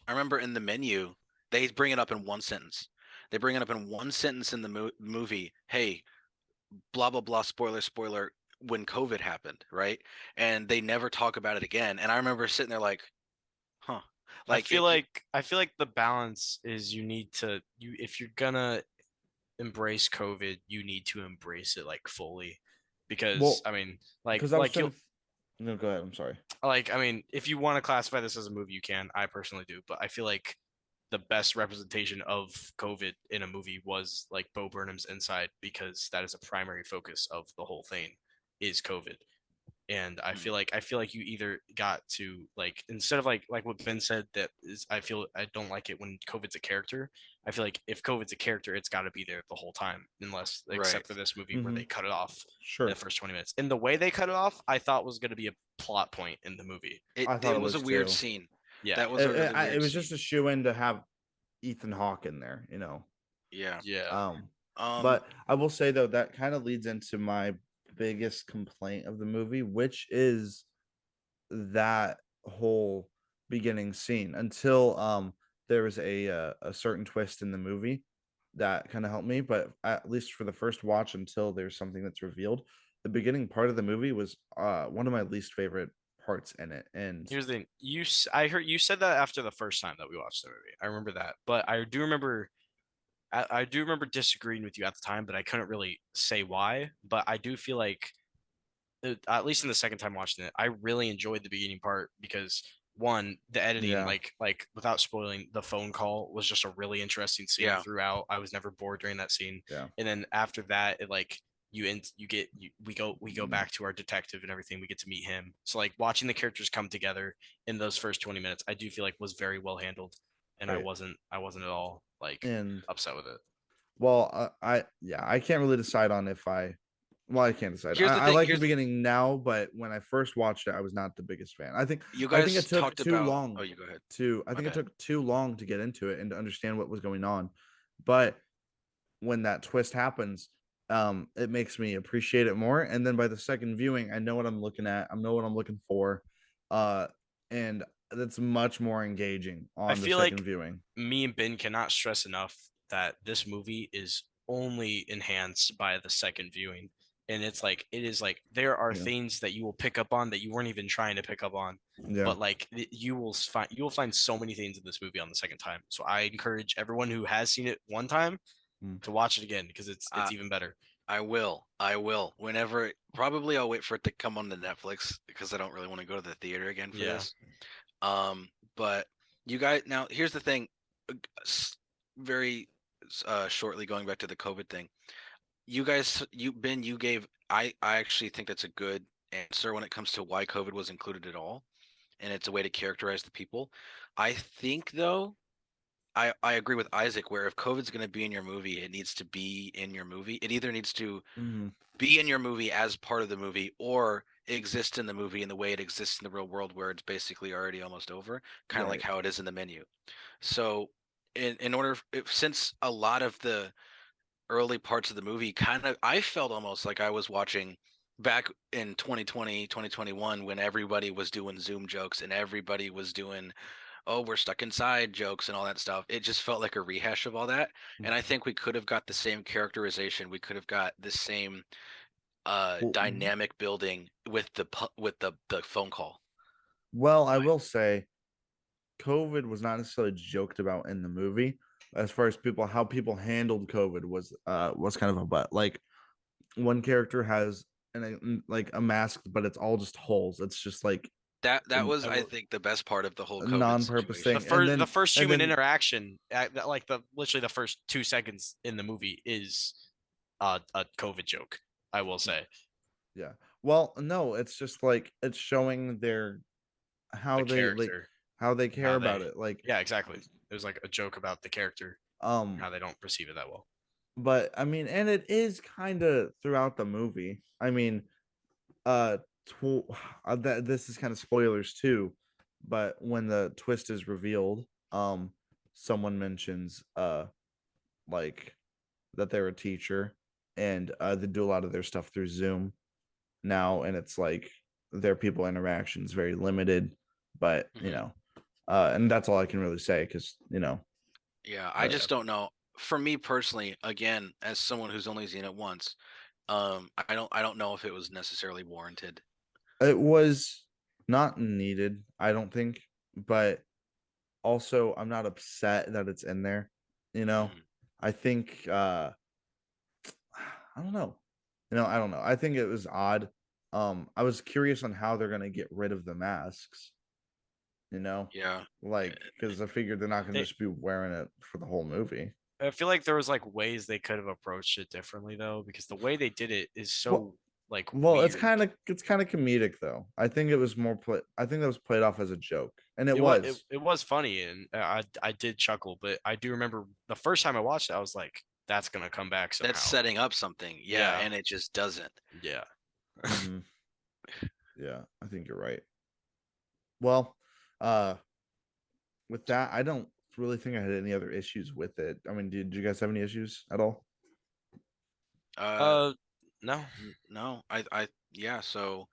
remember in the menu they bring it up in one sentence. They bring it up in one sentence in the movie. Hey, blah blah blah. Spoiler. When COVID happened, right? And they never talk about it again. And I remember sitting there like, huh. Like
I feel like the balance is if you're gonna embrace COVID, you need to embrace it like fully, because I mean, like
no, go ahead. I'm sorry.
Like, I mean, if you want to classify this as a movie, you can. I personally do, but I feel like the best representation of COVID in a movie was like Bo Burnham's Inside, because that is a primary focus of the whole thing is COVID. And I feel like you either got to like, instead of like what Ben said, that is, I don't like it when COVID's a character. I feel like if COVID's a character, it's got to be there the whole time, except for this movie where they cut it off in the first 20 minutes. And the way they cut it off, I thought was going to be a plot point in the movie.
It was a weird scene.
Yeah,
that was
it was just a shoe in to have Ethan Hawke in there,
Yeah.
But I will say though, that kind of leads into my biggest complaint of the movie, which is that whole beginning scene. Until there was a certain twist in the movie that kind of helped me, but at least for the first watch, until there's something that's revealed, the beginning part of the movie was one of my least favorite parts in it. And
here's the thing, I heard you said that after the first time that we watched the movie. I remember that, but I do remember disagreeing with you at the time, but I couldn't really say why. But I do feel like, at least in the second time watching it, I really enjoyed the beginning part, because one, the editing,
Yeah.
like without spoiling, the phone call was just a really interesting scene
Yeah.
throughout. I was never bored during that scene.
Yeah.
And then after that, it like we go back to our detective and everything. We get to meet him. So like watching the characters come together in those first 20 minutes, I do feel like was very well handled, and I
Right.
wasn't at all like
And
upset with it.
well, I can't really decide on if I can't decide.
Here's the
I
thing,
like the
here's the-
beginning now, but when I first watched it, I was not the biggest fan.
You
I think
guys
it took
talked
too
about.
long
Oh, you go ahead.
I think
My
it took too long to get into it and to understand what was going on. But when that twist happens, it makes me appreciate it more. And then by the second viewing, I know what I'm looking at. I know what I'm looking for. And that's much more engaging
I
on the
feel
second
like
viewing.
me and Ben cannot stress enough that this movie is only enhanced by the second viewing. And it is like there are
Yeah.
things that you will pick up on that you weren't even trying to pick up on.
Yeah.
But like you will find so many things in this movie on the second time. So I encourage everyone who has seen it one time to watch it again because it's even better.
I will. Whenever, probably I'll wait for it to come on the Netflix because I don't really want to go to the theater again for this. But you guys, now here's the thing. Very shortly going back to the COVID thing. You guys, Ben, you gave. I actually think that's a good answer when it comes to why COVID was included at all, and it's a way to characterize the people. I think though, I agree with Isaac where if COVID's going to be in your movie, it needs to be in your movie. It either needs to be in your movie as part of the movie or exist in the movie in the way it exists in the real world where it's basically already almost over, kind of like how it is in the menu. So in order, since a lot of the early parts of the movie I felt almost like I was watching back in 2020, 2021 when everybody was doing Zoom jokes and everybody was doing we're stuck inside jokes and all that stuff. It just felt like a rehash of all that. And I think we could have got the same characterization. We could have got the same dynamic building with the phone call.
Well, I will say COVID was not necessarily joked about in the movie. As far as how people handled COVID was kind of a butt. Like one character has like a mask, but it's all just holes. It's just like
that was, I think, the best part of the whole COVID
non-purpose
situation.
thing.
The first human interaction, like literally the first 2 seconds in the movie is a COVID joke, I will say.
Yeah. Well, no, it's just like it's showing how they care about it. Like
yeah, exactly. There's like a joke about the character, how they don't perceive it that well.
But I mean, and it is kind of throughout the movie. I mean, this is kind of spoilers too, but when the twist is revealed, someone mentions like that they're a teacher and they do a lot of their stuff through Zoom now, and it's like their people interactions very limited, but and that's all I can really say because
yeah, I just don't know. For me personally, again, as someone who's only seen it once, I don't know if it was necessarily warranted.
It was not needed, I don't think, but also I'm not upset that it's in there. I think I don't know. I don't know. I think it was odd. I was curious on how they're gonna get rid of the masks.
Yeah,
like because I figured they're not gonna just be wearing it for the whole movie.
I feel like there was like ways they could have approached it differently though, because the way they did it is so weird.
It's kind of comedic though. I think it was more I think that was played off as a joke, and it
was funny, and I did chuckle, but I do remember the first time I watched it, I was like, that's gonna come back somehow.
That's setting up something, and it just doesn't.
Yeah.
Yeah, I think you're right. Well, with that, I don't really think I had any other issues with it. I mean, did you guys have any issues at all?
No.
So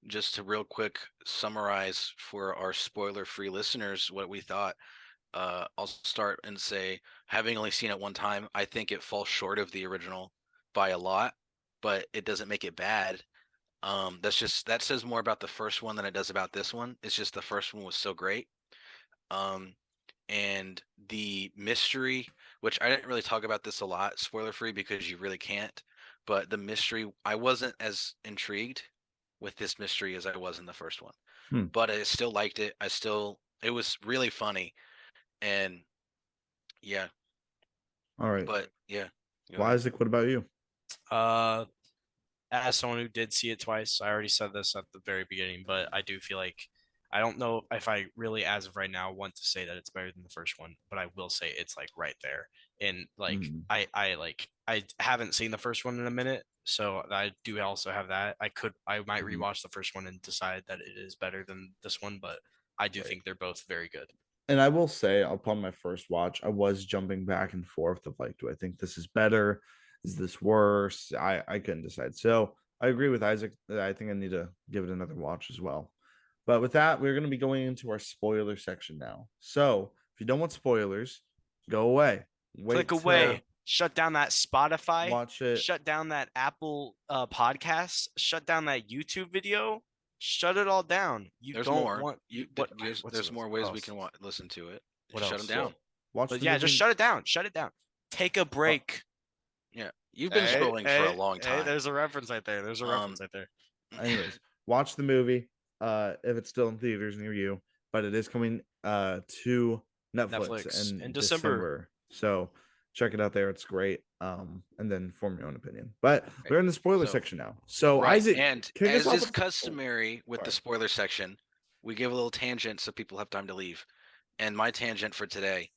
just to real quick summarize for our spoiler-free listeners what we thought. I'll start and say, having only seen it one time, I think it falls short of the original by a lot, but it doesn't make it bad. That says more about the first one than it does about this one. It's just the first one was so great. And the mystery, which I didn't really talk about this a lot, spoiler free, because you really can't, but the mystery, I wasn't as intrigued with this mystery as I was in the first one. but I still liked it. It was really funny, and yeah.
All right.
But yeah.
Well, Isaac, what about you?
As someone who did see it twice, I already said this at the very beginning, but I do feel like I don't know if I really, as of right now, want to say that it's better than the first one, but I will say it's like right there. And like I haven't seen the first one in a minute, so I do also have that. I might rewatch the first one and decide that it is better than this one, but I do think they're both very good.
And I will say, upon my first watch, I was jumping back and forth of like, do I think this is better? Is this worse? I couldn't decide. So I agree with Isaac that I think I need to give it another watch as well. But with that, we're going to be going into our spoiler section now. So if you don't want spoilers, go away.
Click away. Shut down that Spotify.
Watch it.
Shut down that Apple podcast. Shut down that YouTube video. Shut it all down.
There's more ways we can listen to it.
What
Shut
else?
them down.
Watch.
But yeah, just shut it down. Shut it down. Take a break.
Yeah, you've been scrolling for a long time.
There's a reference right there.
Anyways, watch the movie. If it's still in theaters near you, but it is coming to Netflix in December. So check it out there. It's great. And then form your own opinion. But we're in the spoiler section now. So Isaac,
and as is customary with the spoiler section, we give a little tangent so people have time to leave. And my tangent for today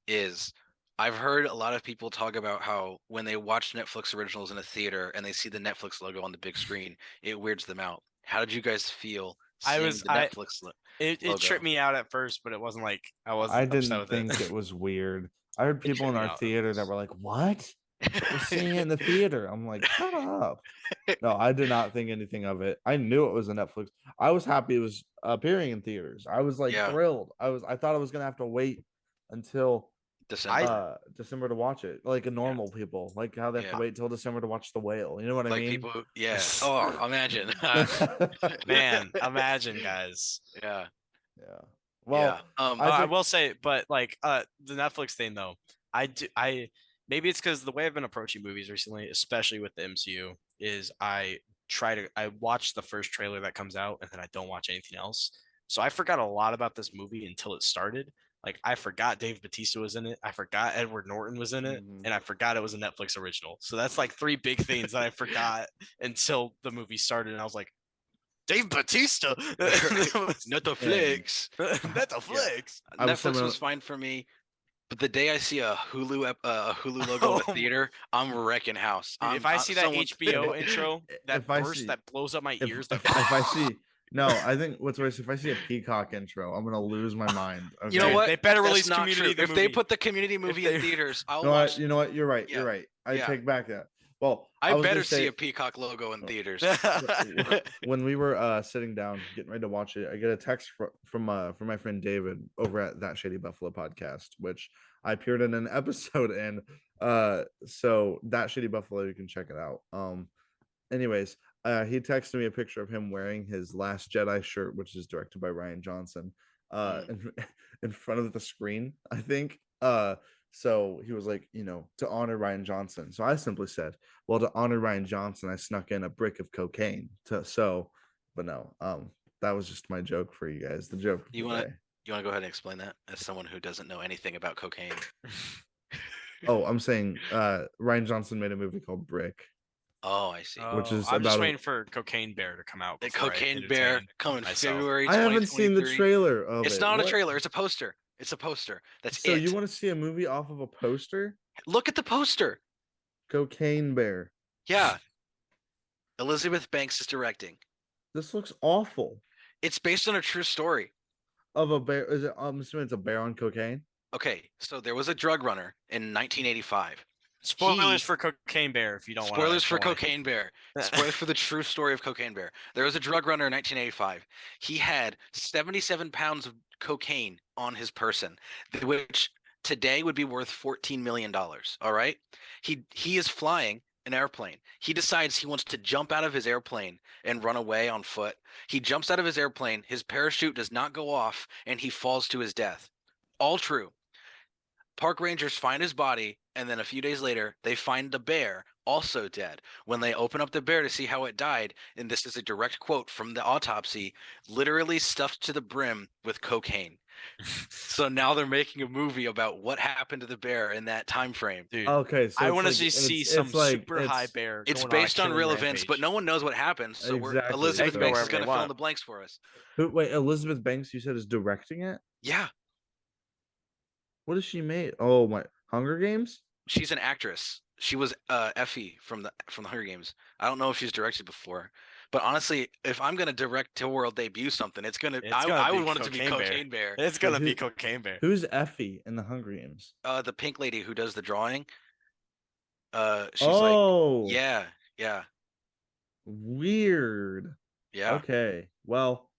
is I've heard a lot of people talk about how when they watch Netflix originals in a theater and they see the Netflix logo on the big screen, it weirds them out. How did you guys feel seeing the Netflix logo?
It tripped me out at first, but it wasn't like I
didn't think it was weird. I heard people in our theater that were like, "What? We're seeing it in the theater." I'm like, "Shut up!" No, I did not think anything of it. I knew it was a Netflix. I was happy it was appearing in theaters. I was like thrilled. I thought I was gonna have to wait until December to watch it, like normal people, like how they have to wait till December to watch The Whale. You know what I mean?
People, oh, imagine,
man, imagine, guys.
Yeah.
Well,
I will say, but like the Netflix thing though, I maybe it's because the way I've been approaching movies recently, especially with the MCU, is I watch the first trailer that comes out and then I don't watch anything else. So I forgot a lot about this movie until it started. Like I forgot Dave Bautista was in it. I forgot Edward Norton was in it, and I forgot it was a Netflix original. So that's like three big things that I forgot until the movie started, and I was like, Dave Bautista,
Netflix.
Netflix.
Netflix was fine for me, but the day I see a Hulu logo in the theater, I'm wrecking house.
If I see that HBO intro, that blows up my ears.
If I see. No, I think what's worse, if I see a Peacock intro, I'm gonna lose my mind. Okay?
You know what?
They better release Community.
If they put the Community movie in theaters, I'll
watch. You know what? You're right. You're right. I take back that. Well,
I better see a Peacock logo in theaters.
When we were sitting down getting ready to watch it, I get a text from my friend David over at That Shady Buffalo podcast, which I appeared in an episode in. So That Shady Buffalo, you can check it out. Anyways, he texted me a picture of him wearing his Last Jedi shirt, which is directed by Rian Johnson, in front of the screen, I think. So he was like, to honor Rian Johnson. So I simply said, well, to honor Rian Johnson, I snuck in a brick of cocaine. But no, that was just my joke for you guys. The joke.
You want to go ahead and explain that as someone who doesn't know anything about cocaine?
Oh, I'm saying Rian Johnson made a movie called Brick.
Oh, I see.
Which is
I'm just waiting for Cocaine Bear to come out.
The Cocaine Bear coming February 2023.
I haven't seen the trailer of it.
It's not a trailer. It's a poster. It's a poster. That's
so you want to see a movie off of a poster?
Look at the poster.
Cocaine Bear.
Yeah. Elizabeth Banks is directing.
This looks awful.
It's based on a true story.
Of a bear? Is it? I'm assuming it's a bear on cocaine.
Okay, so there was a drug runner in 1985.
Spoilers for Cocaine Bear if you don't want to.
Spoilers for Cocaine Bear. Spoilers for the true story of Cocaine Bear. There was a drug runner in 1985. He had 77 pounds of cocaine on his person, which today would be worth $14 million. All right. He is flying an airplane. He decides he wants to jump out of his airplane and run away on foot. He jumps out of his airplane. His parachute does not go off and he falls to his death. All true. Park rangers find his body, and then a few days later, they find the bear also dead. When they open up the bear to see how it died, and this is a direct quote from the autopsy, literally stuffed to the brim with cocaine. So now they're making a movie about what happened to the bear in that time frame.
Dude,
Okay, so
I
it's
want to
like,
see
it's
some
like
super high bear.
It's
going on a
based on
killing
real events, but
rampage.
no one knows what happened. So
Exactly,
Elizabeth
so-
Banks is
wherever they
going to fill in
want.
the blanks for us.
Wait, Elizabeth Banks, you said, is directing it?
Yeah,
What has she made? Oh my, Hunger Games?
she's an actress. She was Effie from the Hunger Games. I don't know if she's directed before, but honestly, if I'm gonna direct to world debut something,
It's
I
gonna
would
be
want it to be
Cocaine Bear.
Cocaine Bear.
It's gonna
Who-
be Cocaine Bear.
Who's Effie in the Hunger Games?
The pink lady who does the drawing. She's
Oh,
yeah,
weird.
yeah.
Okay, well,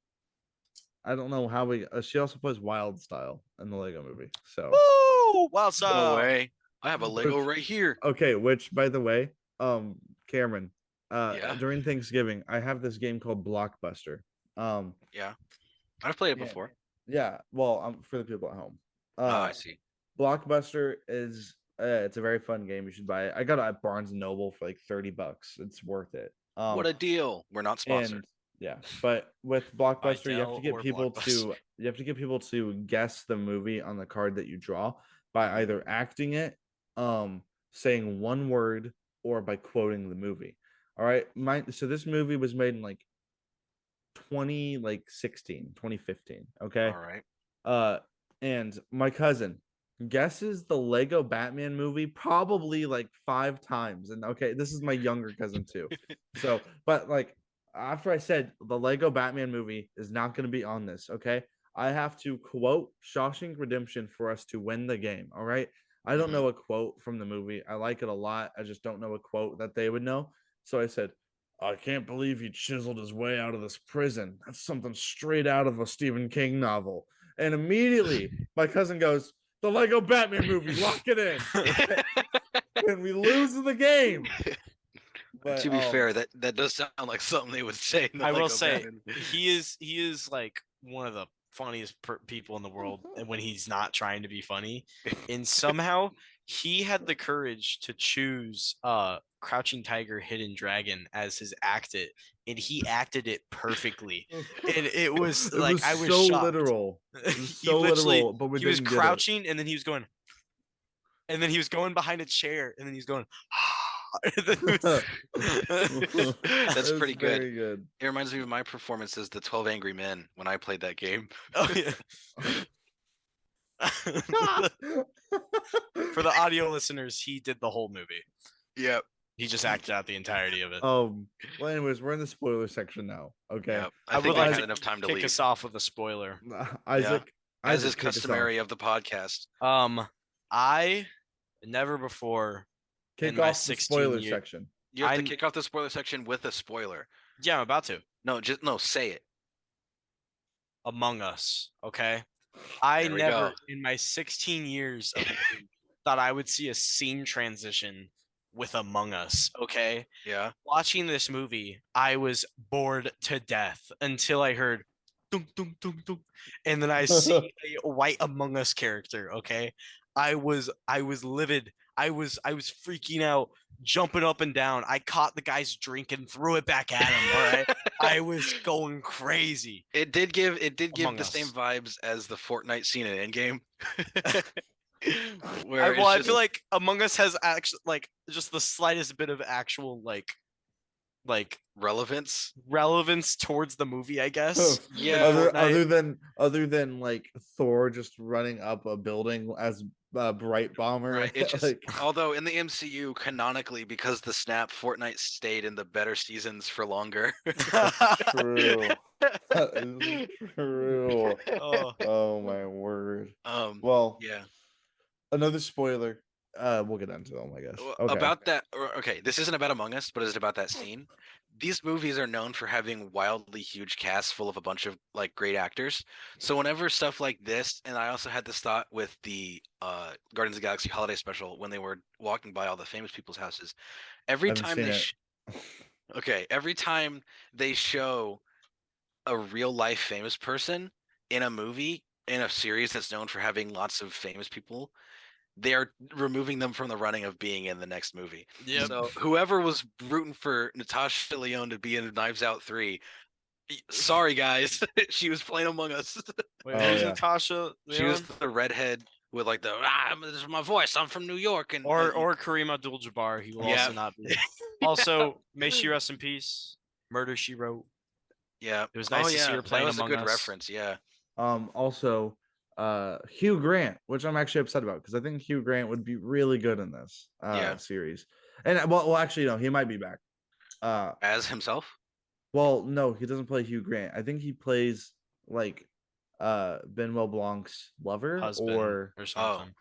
I don't know how we. She also plays Wild Style in the Lego Movie. So
Woo! Wild
No
Style.
way. I have a Lego
Which-
right here.
okay, which by the way, Cameron,
Yeah.
during Thanksgiving, I have this game called Blockbuster.
Yeah, I've played it
Yeah.
before.
Yeah, well, for the people at home.
Oh, I see.
Blockbuster is it's a very fun game. You should buy it. I got it at Barnes and Noble for like $30. It's worth it.
What a deal. We're not sponsored.
And yeah, but with Blockbuster, you have
Dell
to get
or
people
Blockbuster.
to guess the movie on the card that you draw by either acting it, saying one word, or by quoting the movie. All right. So this movie was made in like 2015. Okay.
All right.
And my cousin guesses the Lego Batman movie probably like 5 times. And okay, this is my younger cousin too. So, but like after I said the Lego Batman movie is not going to be on this, okay? I have to quote Shawshank Redemption for us to win the game, all right? I don't know a quote from the movie. I like it a lot. I just don't know a quote that they would know. So I said, I can't believe he chiseled his way out of this prison. That's something straight out of a Stephen King novel. And immediately my cousin goes, the Lego Batman movie, lock it in. And we lose the game. But,
To be fair, that does sound like something they would say. In the
I will
Lego
say
Batman.
he is like one of the funniest people in the world, and when he's not trying to be funny, and somehow he had the courage to choose Crouching Tiger, Hidden Dragon as his acted, and he acted it perfectly. And it was like I was
so
shocked.
literal. It was
He
so
literally-
literal, but we
he was
didn't get it.
crouching, and then he was going, and then he was going behind a chair, and then he's going. And then he was-
That's
It
pretty
was
good.
very good.
It reminds me of my performance as the 12 Angry Men when I played that game.
Oh yeah. For the audio listeners, he did the whole movie.
Yep.
He just acted out the entirety of it.
Well, anyways, we're in the spoiler section now. Okay.
Yep.
I
I
would
think
like
we
to
had enough time to
Kick
leave.
us off with a spoiler.
Isaac,
As
Isaac,
is
kick us off.
customary of the podcast.
I never before.
Kick
in my
off the
16
spoiler
year-
section.
You have to
I'm-
kick off the spoiler section with a spoiler.
Yeah, I'm about to.
No, say it.
Among Us. Okay. I
There we
never,
go.
in my 16 years, of living, thought I would see a scene transition with Among Us. Okay.
Yeah.
Watching this movie, I was bored to death until I heard dunk, dunk, dunk, dunk, and then I see a white Among Us character. Okay, I was livid. I was freaking out, jumping up and down. I caught the guy's drink and threw it back at him. All right, I was going crazy.
It did give
Among
the same
Us.
vibes as the Fortnite scene in Endgame. Where
I,
it's
well, I
just-
feel like Among Us has actually like just the slightest bit of actual like
relevance.
relevance towards the movie, I guess.
Yeah,
other than like Thor just running up a building as a bright bomber.
Right. It just
like,
although in the MCU canonically, because the snap, Fortnite stayed in the better seasons for longer.
true. That is true.
Oh.
Oh my word.
Well,
Well,
yeah.
another spoiler. We'll get into them, I guess. Okay.
About that. Okay, this isn't about Among Us, but it's about that scene. These movies are known for having wildly huge casts full of a bunch of like great actors. So whenever stuff like this, and I also had this thought with the Guardians of the Galaxy holiday special when they were walking by all the famous people's houses. Every
Haven't
time
seen
they,
it.
every time they show a real life famous person in a movie in a series that's known for having lots of famous people, they are removing them from the running of being in the next movie.
Yep.
So whoever was rooting for Natasha Lyonne to be in Knives Out 3, sorry guys, she was playing Among Us.
Wait,
Oh,
who's
yeah.
Natasha?
She was
Lyonne?
the redhead with like this is my voice. I'm from New York, and
or Kareem Abdul-Jabbar. He will
Yeah.
also not be. Also, may she rest in peace. Murder, She Wrote.
yeah.
It was nice to see her
that
playing
was
Among
a good
Us.
reference. Yeah.
Also, Hugh Grant, which I'm actually upset about because I think Hugh Grant would be really good in this
Yeah.
series. And well, actually, no, he might be back.
As himself.
Well, no, he doesn't play Hugh Grant. I think he plays like Benoit Blanc's lover,
Husband
or
something.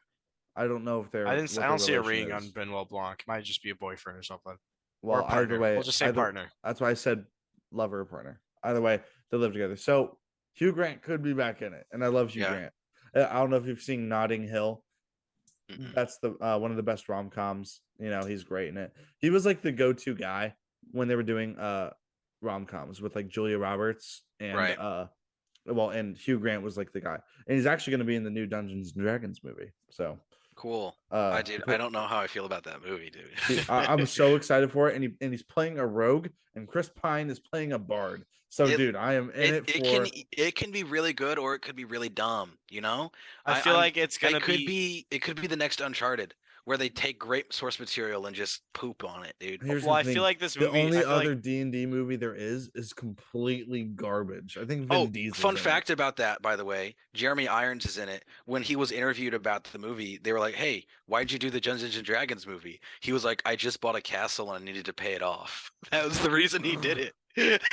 I don't know if they're.
I
what
don't
their
see a
relation
ring on
is.
Benoit Blanc. It might just be a boyfriend or something.
Well,
or a partner.
either way,
We'll just say partner.
That's why I said lover or partner. Either way, they live together. So Hugh Grant could be back in it, and I love Hugh
Yeah.
Grant. I don't know if you've seen Notting Hill.
Mm-mm.
That's the one of the best rom-coms. You know, he's great in it. He was like the go-to guy when they were doing rom-coms with like Julia Roberts and
Right.
and Hugh Grant was like the guy. And he's actually going to be in the new Dungeons and Dragons movie. So
Cool.
uh
I don't know how I feel about that movie, dude.
I'm so excited for it, and he's playing a rogue, and Chris Pine is playing a bard. So, dude, I am in it for.
It can be really good, or it could be really dumb. You know,
I feel like it's gonna
it could be the next Uncharted, where they take great source material and just poop on it, dude.
Here's
Well,
the
I
thing.
feel like this
The
movie.
only
I feel
other
like,
D&D movie there is completely garbage. I think Vin Diesel's
Fun
in
fact about that, by the way, Jeremy Irons is in it. When he was interviewed about the movie, they were like, "Hey, why'd you do the Dungeons and Dragons movie?" He was like, "I just bought a castle and I needed to pay it off." That was the reason he did it.
it's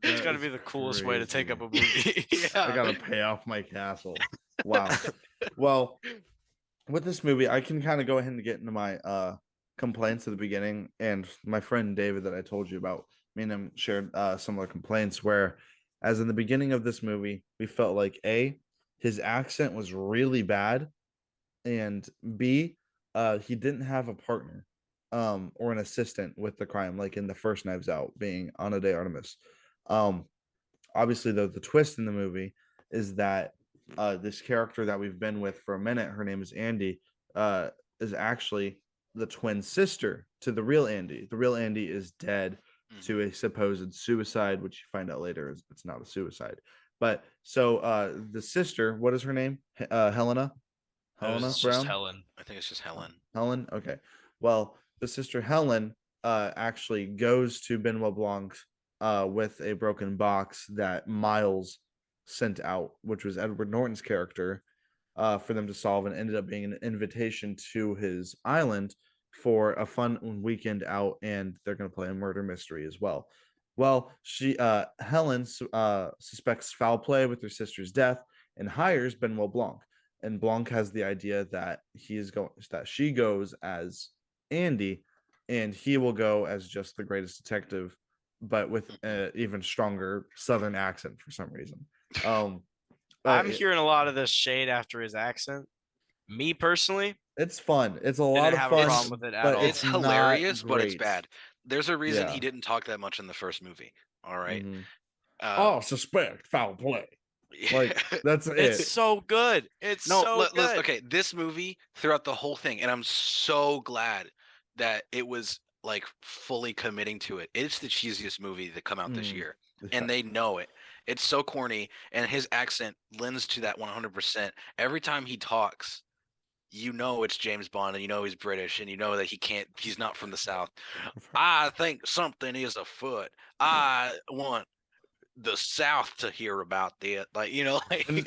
That
gotta
is
be the coolest way to take up a
crazy.
movie.
I gotta pay off my castle. Wow. Well, with this movie, I can kind of go ahead and get into my complaints at the beginning. And my friend David that I told you about, me and him shared similar complaints where, as in the beginning of this movie, we felt like his accent was really bad, and B, he didn't have a partner or an assistant with the crime, like in the first Knives Out, being Ana de Artemis. Obviously, though, the twist in the movie is that this character that we've been with for a minute, her name is Andy, is actually the twin sister to the real Andy. The real Andy is dead to a supposed suicide, which you find out later is it's not a suicide. But so the sister, what is her name? Helena. Helena
It's
Brown.
just Helen.
I think it's just Helen.
Helen. Okay. Well, the sister Helen actually goes to Benoit Blanc with a broken box that Miles sent out, which was Edward Norton's character, for them to solve, and ended up being an invitation to his island for a fun weekend out, and they're going to play a murder mystery as well. Well, Helen suspects foul play with her sister's death and hires Benoit Blanc. And Blanc has the idea that she goes as Andy, and he will go as just the greatest detective, but with an even stronger Southern accent for some reason.
I'm hearing a lot of this shade after his accent. Me personally,
it's fun. It's a lot
didn't
of
have
fun.
a problem with it at
but
all.
It's hilarious, but it's
great.
bad. There's a reason
Yeah.
he didn't talk that much in the first movie. All right.
Suspect foul play. Like that's
It's
it.
so good. It's so good.
Okay, this movie throughout the whole thing, and I'm so glad that it was like fully committing to it. It's the cheesiest movie that come out this year, and they know it. It's so corny, and his accent lends to that 100%. Every time he talks, you know it's James Bond, and you know he's British, and you know that he's not from the South. I think something is afoot. I want the South to hear about that, like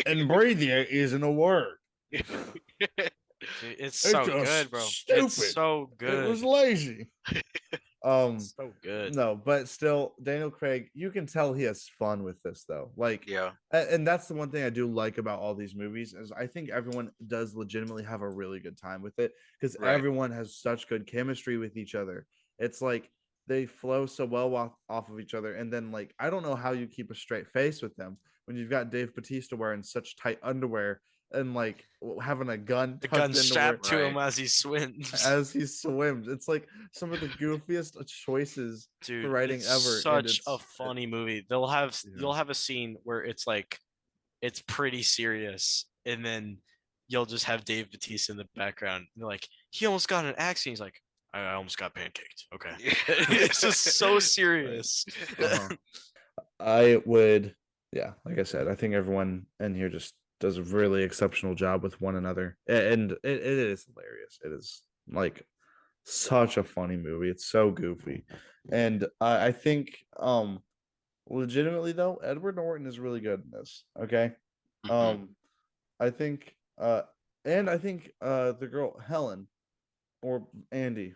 and breathing isn't a word.
Dude, it's so good, bro.
Stupid.
It's so good.
It was lazy.
It's so good.
No, but still, Daniel Craig, you can tell he has fun with this though. Like,
Yeah.
And that's the one thing I do like about all these movies is I think everyone does legitimately have a really good time with it because everyone has such good chemistry with each other. It's like they flow so well off of each other, and then like I don't know how you keep a straight face with them when you've got Dave Bautista wearing such tight underwear and like having a gun,
the gun strapped to him as he swims.
It's like some of the goofiest choices
Dude,
for writing
it's
ever.
Such a funny movie. You'll have a scene where it's like it's pretty serious, and then you'll just have Dave Bautista in the background. And they're like, he almost got in an accident. He's like, I almost got pancaked. Okay. It's just so serious.
I would, yeah, like I said, I think everyone in here just does a really exceptional job with one another, and it is hilarious. It is like such a funny movie. It's so goofy, and I think legitimately though, Edward Norton is really good in this. Okay, I think and I think the girl Helen or Andy.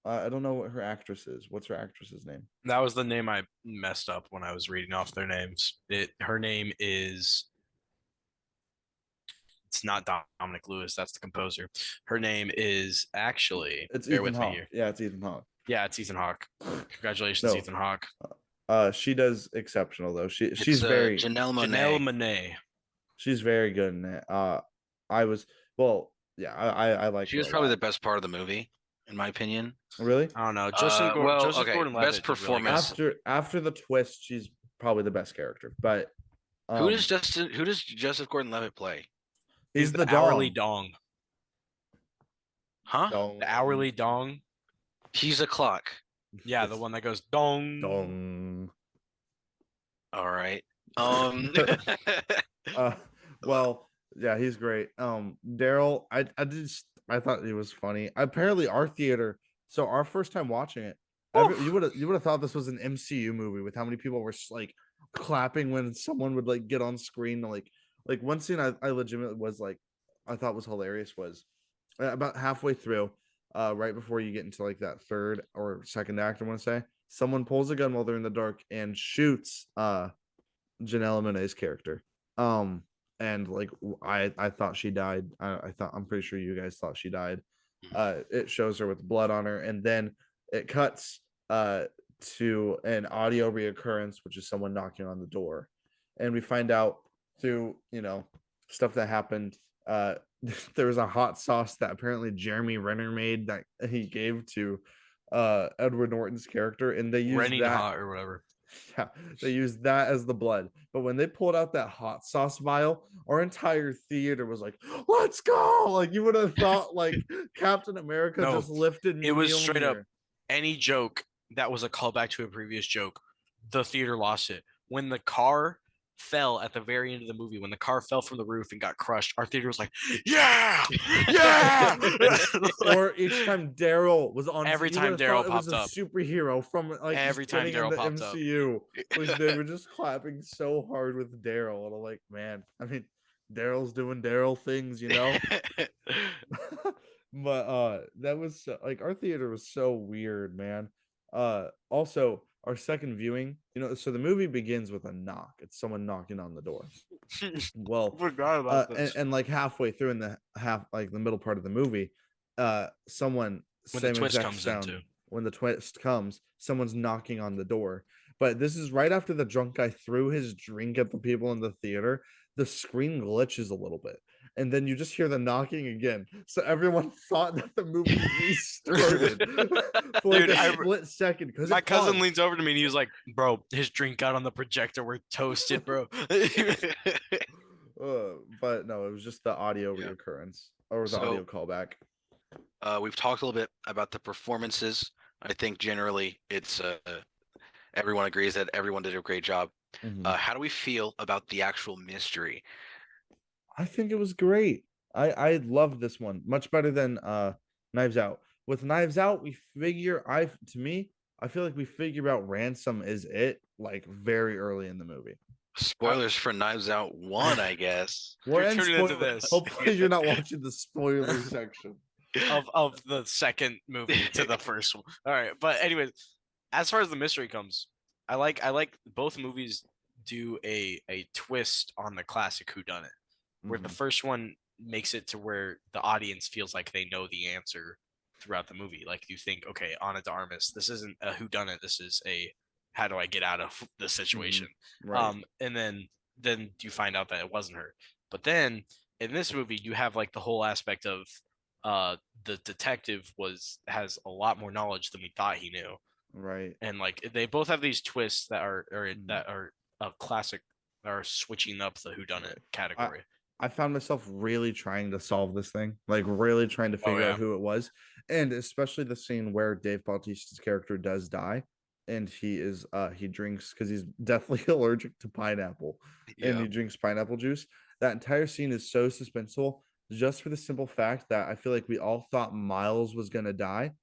I don't know what her actress is. What's her actress's name?
That was the name I messed up when I was reading off their names. Her name is. It's not Dominic Lewis. That's the composer. Her name is actually.
It's
bear
Ethan
with
Hawke.
me here.
Yeah, it's Ethan Hawke.
Yeah, it's Ethan Hawke. Congratulations,
No.
Ethan Hawke.
She does exceptional though. She's very
Janelle Monáe.
Janelle Monáe.
she's very good in it. I like.
She was
her a
probably
lot.
the best part of the movie, in my opinion.
Really.
I don't know.
Well,
Joseph
okay,
Gordon-Levitt
best
did really good.
performance.
After the twist, she's probably the best character. But
Who does Joseph Gordon-Levitt play?
he's the
hourly
dong.
dong.
Huh?
Dong.
The hourly dong.
He's a clock.
Yeah, the one that goes dong.
Dong.
All right.
Well, yeah, he's great. Daryl, I thought he was funny. Apparently, our theater. So our first time watching it, you would have thought this was an MCU movie with how many people were like clapping when someone would like get on screen. Like one scene I legitimately was like, I thought was hilarious was about halfway through, right before you get into like that third or second act, I want to say, someone pulls a gun while they're in the dark and shoots Janelle Monáe's character. And like I thought she died. I'm pretty sure you guys thought she died. It shows her with blood on her, and then it cuts to an audio reoccurrence, which is someone knocking on the door, and we find out through stuff that happened. There was a hot sauce that apparently Jeremy Renner made that he gave to Edward Norton's character, and they used
Renning
that
hot or whatever.
Yeah, they used that as the blood. But when they pulled out that hot sauce vial, our entire theater was like, "Let's go!" Like you would have thought, like Captain America
No,
just lifted.
It was straight up
Mjolnir.
any joke that was a callback to a previous joke. The theater lost it. When the car fell at the very end of the movie, when the car fell from the roof and got crushed, our theater was like, "Yeah, yeah!"
Or each time Daryl was on,
Every
you
time
would have thought
Daryl
it was
popped
a
up.
superhero from like
Every
just
time
getting in
Daryl
the
popped up.
MCU. They were just clapping so hard with Daryl, and I'm like, man, I mean, Daryl's doing Daryl things, But that was like our theater was so weird, man. Also our second viewing, so the movie begins with a knock. It's someone knocking on the door. Well,
Forgot about this.
and like halfway through in the middle part of the movie, someone
When the
same
twist
exact
comes
sound.
into.
When the twist comes, someone's knocking on the door. But this is right after the drunk guy threw his drink at the people in the theater. The screen glitches a little bit, and then you just hear the knocking again. So everyone thought that the movie restarted for like
Dude,
a split second. Because
my cousin leans over to me and he was like, "Bro, his drink got on the projector. We're toasted, bro."
But no, it was just the audio reoccurrence or the audio callback.
We've talked a little bit about the performances. I think generally it's everyone agrees that everyone did a great job. How do we feel about the actual mystery?
I think it was great. I loved this one much better than Knives Out. With Knives Out, I feel like we figure out Ransom is it like very early in the movie.
Spoilers for Knives Out 1, I guess.
We're
tuning into this.
Hopefully you're not watching the spoiler section
of the second movie to the first one. All right, but anyways, as far as the mystery comes, I like both movies do a twist on the classic whodunit, where the first one makes it to where the audience feels like they know the answer throughout the movie. Like you think, okay, Ana de Armas, this isn't a whodunit, this is a how do I get out of the situation?
Right.
And then you find out that it wasn't her. But then in this movie, you have like the whole aspect of the detective has a lot more knowledge than we thought he knew.
Right.
And like they both have these twists that are a classic, are switching up the whodunit category.
I found myself really trying to solve this thing, like really trying to figure out who it was, and especially the scene where Dave Bautista's character does die, and he drinks because he's deathly allergic to pineapple, and he drinks pineapple juice. That entire scene is so suspenseful, just for the simple fact that I feel like we all thought Miles was gonna die,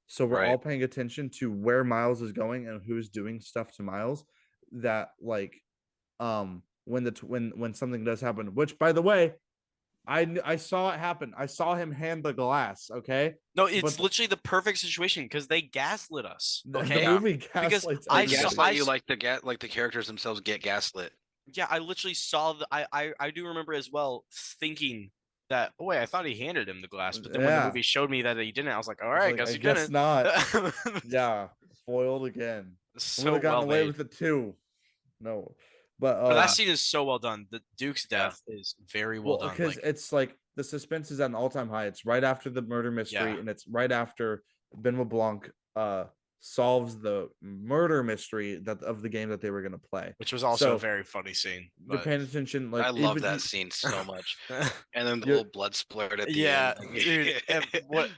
so we're all paying attention to where Miles is going and who's doing stuff to Miles. That like when something does happen, which by the way, I saw it happen. I saw him hand the glass. Okay,
No, it's
but
literally the perfect situation because they gaslit us.
the
Okay,
movie
Because
gaslights
I
They
saw-
everybody.
gaslight you like the characters themselves get gaslit.
yeah, I literally saw I do remember as well thinking that, oh wait, I thought he handed him the glass, but then when the
Yeah.
movie showed me that he didn't, I was like, all
It's
right,
like,
guess
I
he
guess
didn't.
not. Yeah, foiled again. Would
So
have gotten
well
away
made.
with it too. No, but
But that scene is so well done. The Duke's
Yeah.
death is very well done.
because
Like,
it's like the suspense is at an all-time high. It's right after the murder mystery,
Yeah.
and it's right after Benoit Blanc solves the murder mystery that of the game that they were going to play.
which was also
So,
a very funny scene.
You're
But
paying attention, like
I love
even
that scene so much. And then the
You're-
little blood splurt at the
yeah,
end.
dude, what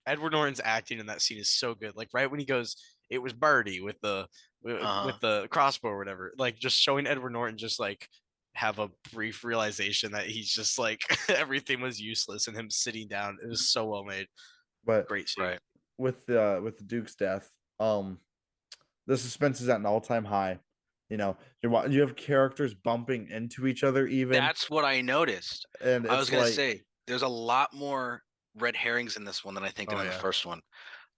Edward Norton's acting in that scene is so good. Like right when he goes, it was Birdie with the with the crossbow or whatever. Like just showing Edward Norton just like have a brief realization that he's just like everything was useless and him sitting down. It was so well made.
but
Great scene.
Right.
with the Duke's death, the suspense is at an all-time high. You know, you have characters bumping into each other even,
That's what I noticed.
and
I was
it's
gonna
like
say there's a lot more red herrings in this one than I think
Oh,
in the
yeah.
first one.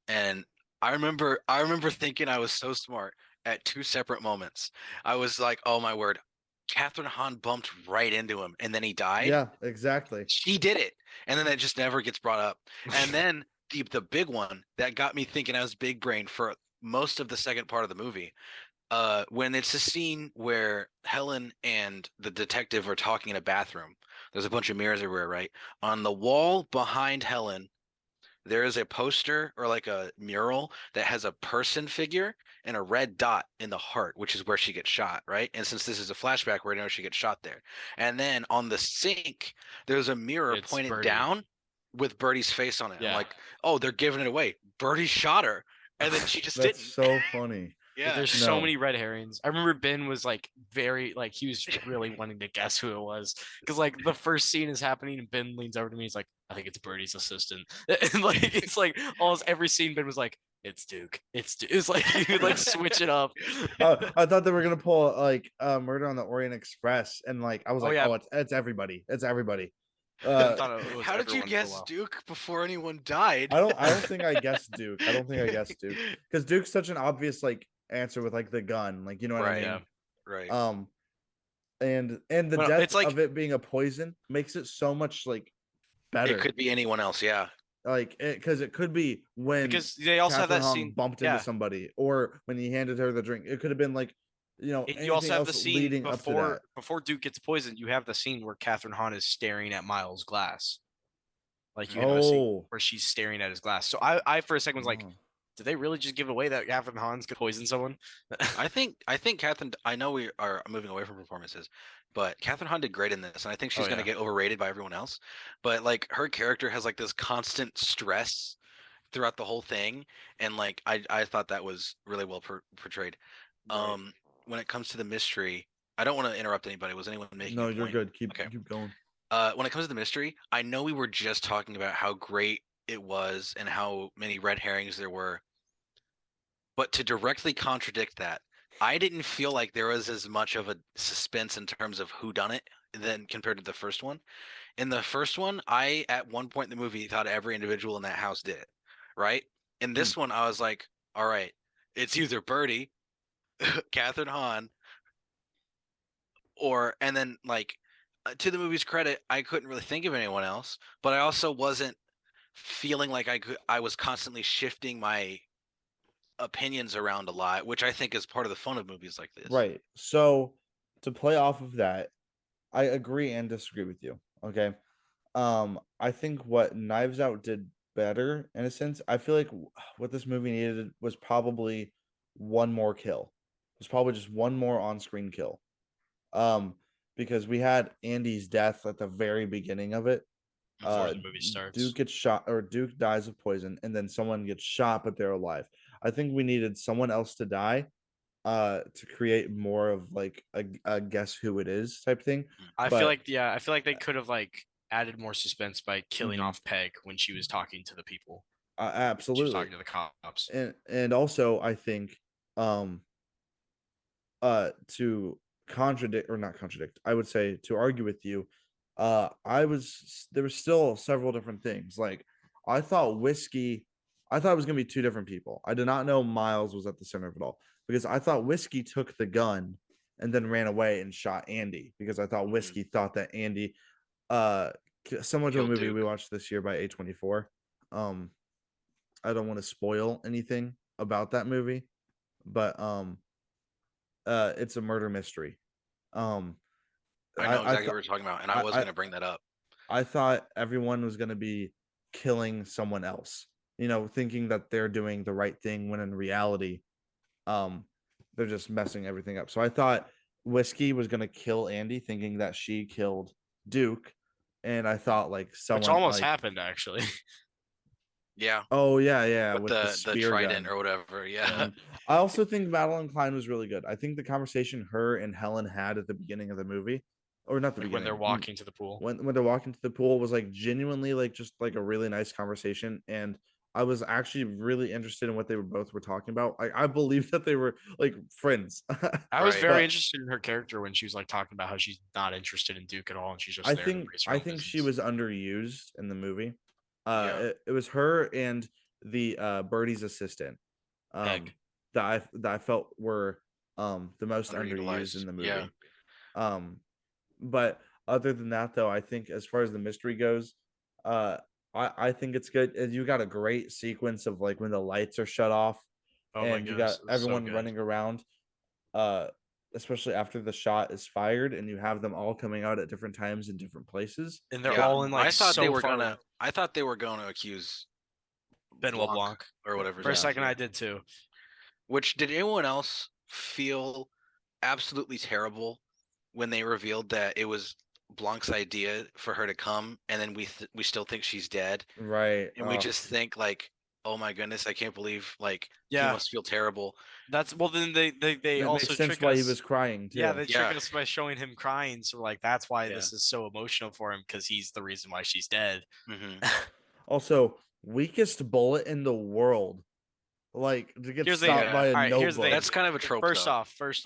And I remember thinking I was so smart at two separate moments. I was like, oh my word, Kathryn Hahn bumped right into him and then he died.
yeah, exactly.
She did it. And then it just never gets brought up. And then the big one that got me thinking I was big brain for most of the second part of the movie. When it's a scene where Helen and the detective are talking in a bathroom, there's a bunch of mirrors everywhere, right? On the wall behind Helen, there is a poster or like a mural that has a person figure and a red dot in the heart, which is where she gets shot, right? And since this is a flashback, we know she gets shot there. And then on the sink, there's a mirror
It's
pointed
Birdie.
down with Birdie's face on it.
Yeah.
I'm like, oh, they're giving it away. Birdie shot her. And then she just
That's
didn't.
so funny.
Yeah.
There's
No.
so many red herrings. I remember Ben was like very like he was really wanting to guess who it was because like the first scene is happening and Ben leans over to me. He's like, I think it's Birdie's assistant, and like it's like almost every scene Ben was like, it's Duke, it's Duke. It's like he would like switch it up.
I thought they were gonna pull like Murder on the Orient Express, and like I was
Oh,
like,
yeah.
oh, it's everybody, it's everybody.
I thought it was
How did you
everyone for a
guess
while.
Duke before anyone died?
I don't think I guessed Duke. I don't think I guessed Duke because Duke's such an obvious like answer with like the gun, like you know what I
Right.
mean.
Yeah.
Right.
And the
Well,
death
it's like-
of it being a poison makes it so much like better.
It could be anyone else. Yeah.
like because it could be when
Because they also have
Kathryn
that
Hahn
scene.
bumped
yeah.
into somebody, or when he handed her the drink. It could have been like, you know,
You also
anything
have the
else
scene
leading up to that.
before Duke gets poisoned. You have the scene where Kathryn Hahn is staring at Miles' glass. Like you have a scene
Oh,
where she's staring at his glass. So I for a second was like,
oh.
did they really just give away that Kathryn Hahn's gonna poison someone?
I think Kathryn. I know we are moving away from performances, but Kathryn Hahn did great in this, and I think she's
Oh,
gonna
yeah.
get overrated by everyone else. But like her character has like this constant stress throughout the whole thing, and like I thought that was really well portrayed.
Right.
When it comes to the mystery, I don't want to interrupt anybody. Was anyone making?
No,
a
you're
point?
good. Keep
Okay.
going.
When it comes to the mystery, I know we were just talking about how great it was and how many red herrings there were. But to directly contradict that, I didn't feel like there was as much of a suspense in terms of who done it than compared to the first one. In the first one, I at one point in the movie thought every individual in that house did it, right? In this one, I was like, all right, it's either Birdie, Kathryn Hahn, and then like to the movie's credit, I couldn't really think of anyone else, but I also wasn't feeling like I was constantly shifting my opinions around a lot, which I think is part of the fun of movies like this.
Right. So to play off of that, I agree and disagree with you. Okay. I think what Knives Out did better in a sense, I feel like what this movie needed was probably one more kill. It was probably just one more on-screen kill. because we had Andy's death at the very beginning of it.
Before the movie starts.
Duke gets shot, or Duke dies of poison, and then someone gets shot, but they're alive. I think we needed someone else to die, to create more of like a guess who it is type thing.
I
But-
feel like they could have like added more suspense by killing off Peg when she was talking to the people. She was
Absolutely.
talking to the cops.
And also I think to contradict, or not contradict, I would say to argue with you, there was still several different things. Like I thought it was gonna be two different people. I did not know Miles was at the center of it all, because I thought Whiskey took the gun and then ran away and shot Andy, because I thought Whiskey thought that Andy, similar to a
Killed
movie
Duke.
we watched this year by A24. I don't want to spoil anything about that movie, but it's a murder mystery.
I know exactly what we're talking about, and I was going to bring that up.
I thought everyone was going to be killing someone else, thinking that they're doing the right thing, when in reality, they're just messing everything up. So I thought Whiskey was going to kill Andy, thinking that she killed Duke, and I thought like someone,
Which almost
like,
happened actually.
Yeah.
Oh yeah,
With the
spear
trident
gun.
or whatever. Yeah.
And I also think Madelyn Cline was really good. I think the conversation her and Helen had at the beginning of the movie, or not the
Like
beginning,
when they're walking to the pool.
when they're walking to the pool, was like genuinely like just like a really nice conversation, and I was actually really interested in what they were talking about. I believe that they were like friends.
I was
Right.
very
But-
interested in her character when she was like talking about how she's not interested in Duke at all, and she's just
I
there to
think
raise her own
she
business.
was underused in the movie.
Yeah.
It was her and the Birdie's assistant,
Peg.
that I felt were the most underused
Underutilized,
in the movie.
yeah.
But other than that, though, I think as far as the mystery goes, I think it's good. And you got a great sequence of like when the lights are shut off,
Oh my
and you
goodness,
got
it was so
everyone
good.
running around, especially after the shot is fired, and you have them all coming out at different times in different places.
And they're
Yeah.
all in like
I thought
so
they were
far
gonna.
away.
I thought they were going to accuse
Benoit Blanc.
or whatever.
For a
his name
second,
is.
I did too.
Which did anyone else feel absolutely terrible when they revealed that it was Blanc's idea for her to come, and then we still think she's dead,
Right.
and we just think like, oh my goodness, I can't believe like he
Yeah,
must feel terrible.
that's well. Then they
it
also
makes sense
trick
why
us.
he was crying too.
Yeah, they
Yeah.
trick us by showing him crying. So like that's why
Yeah.
this is so emotional for him, because he's the reason why she's dead.
hmm
Also, weakest bullet in the world. Like to get
Here's the-
stopped by a
alright, here's the
notebook.
thing.
That's kind of a trope.
First
though.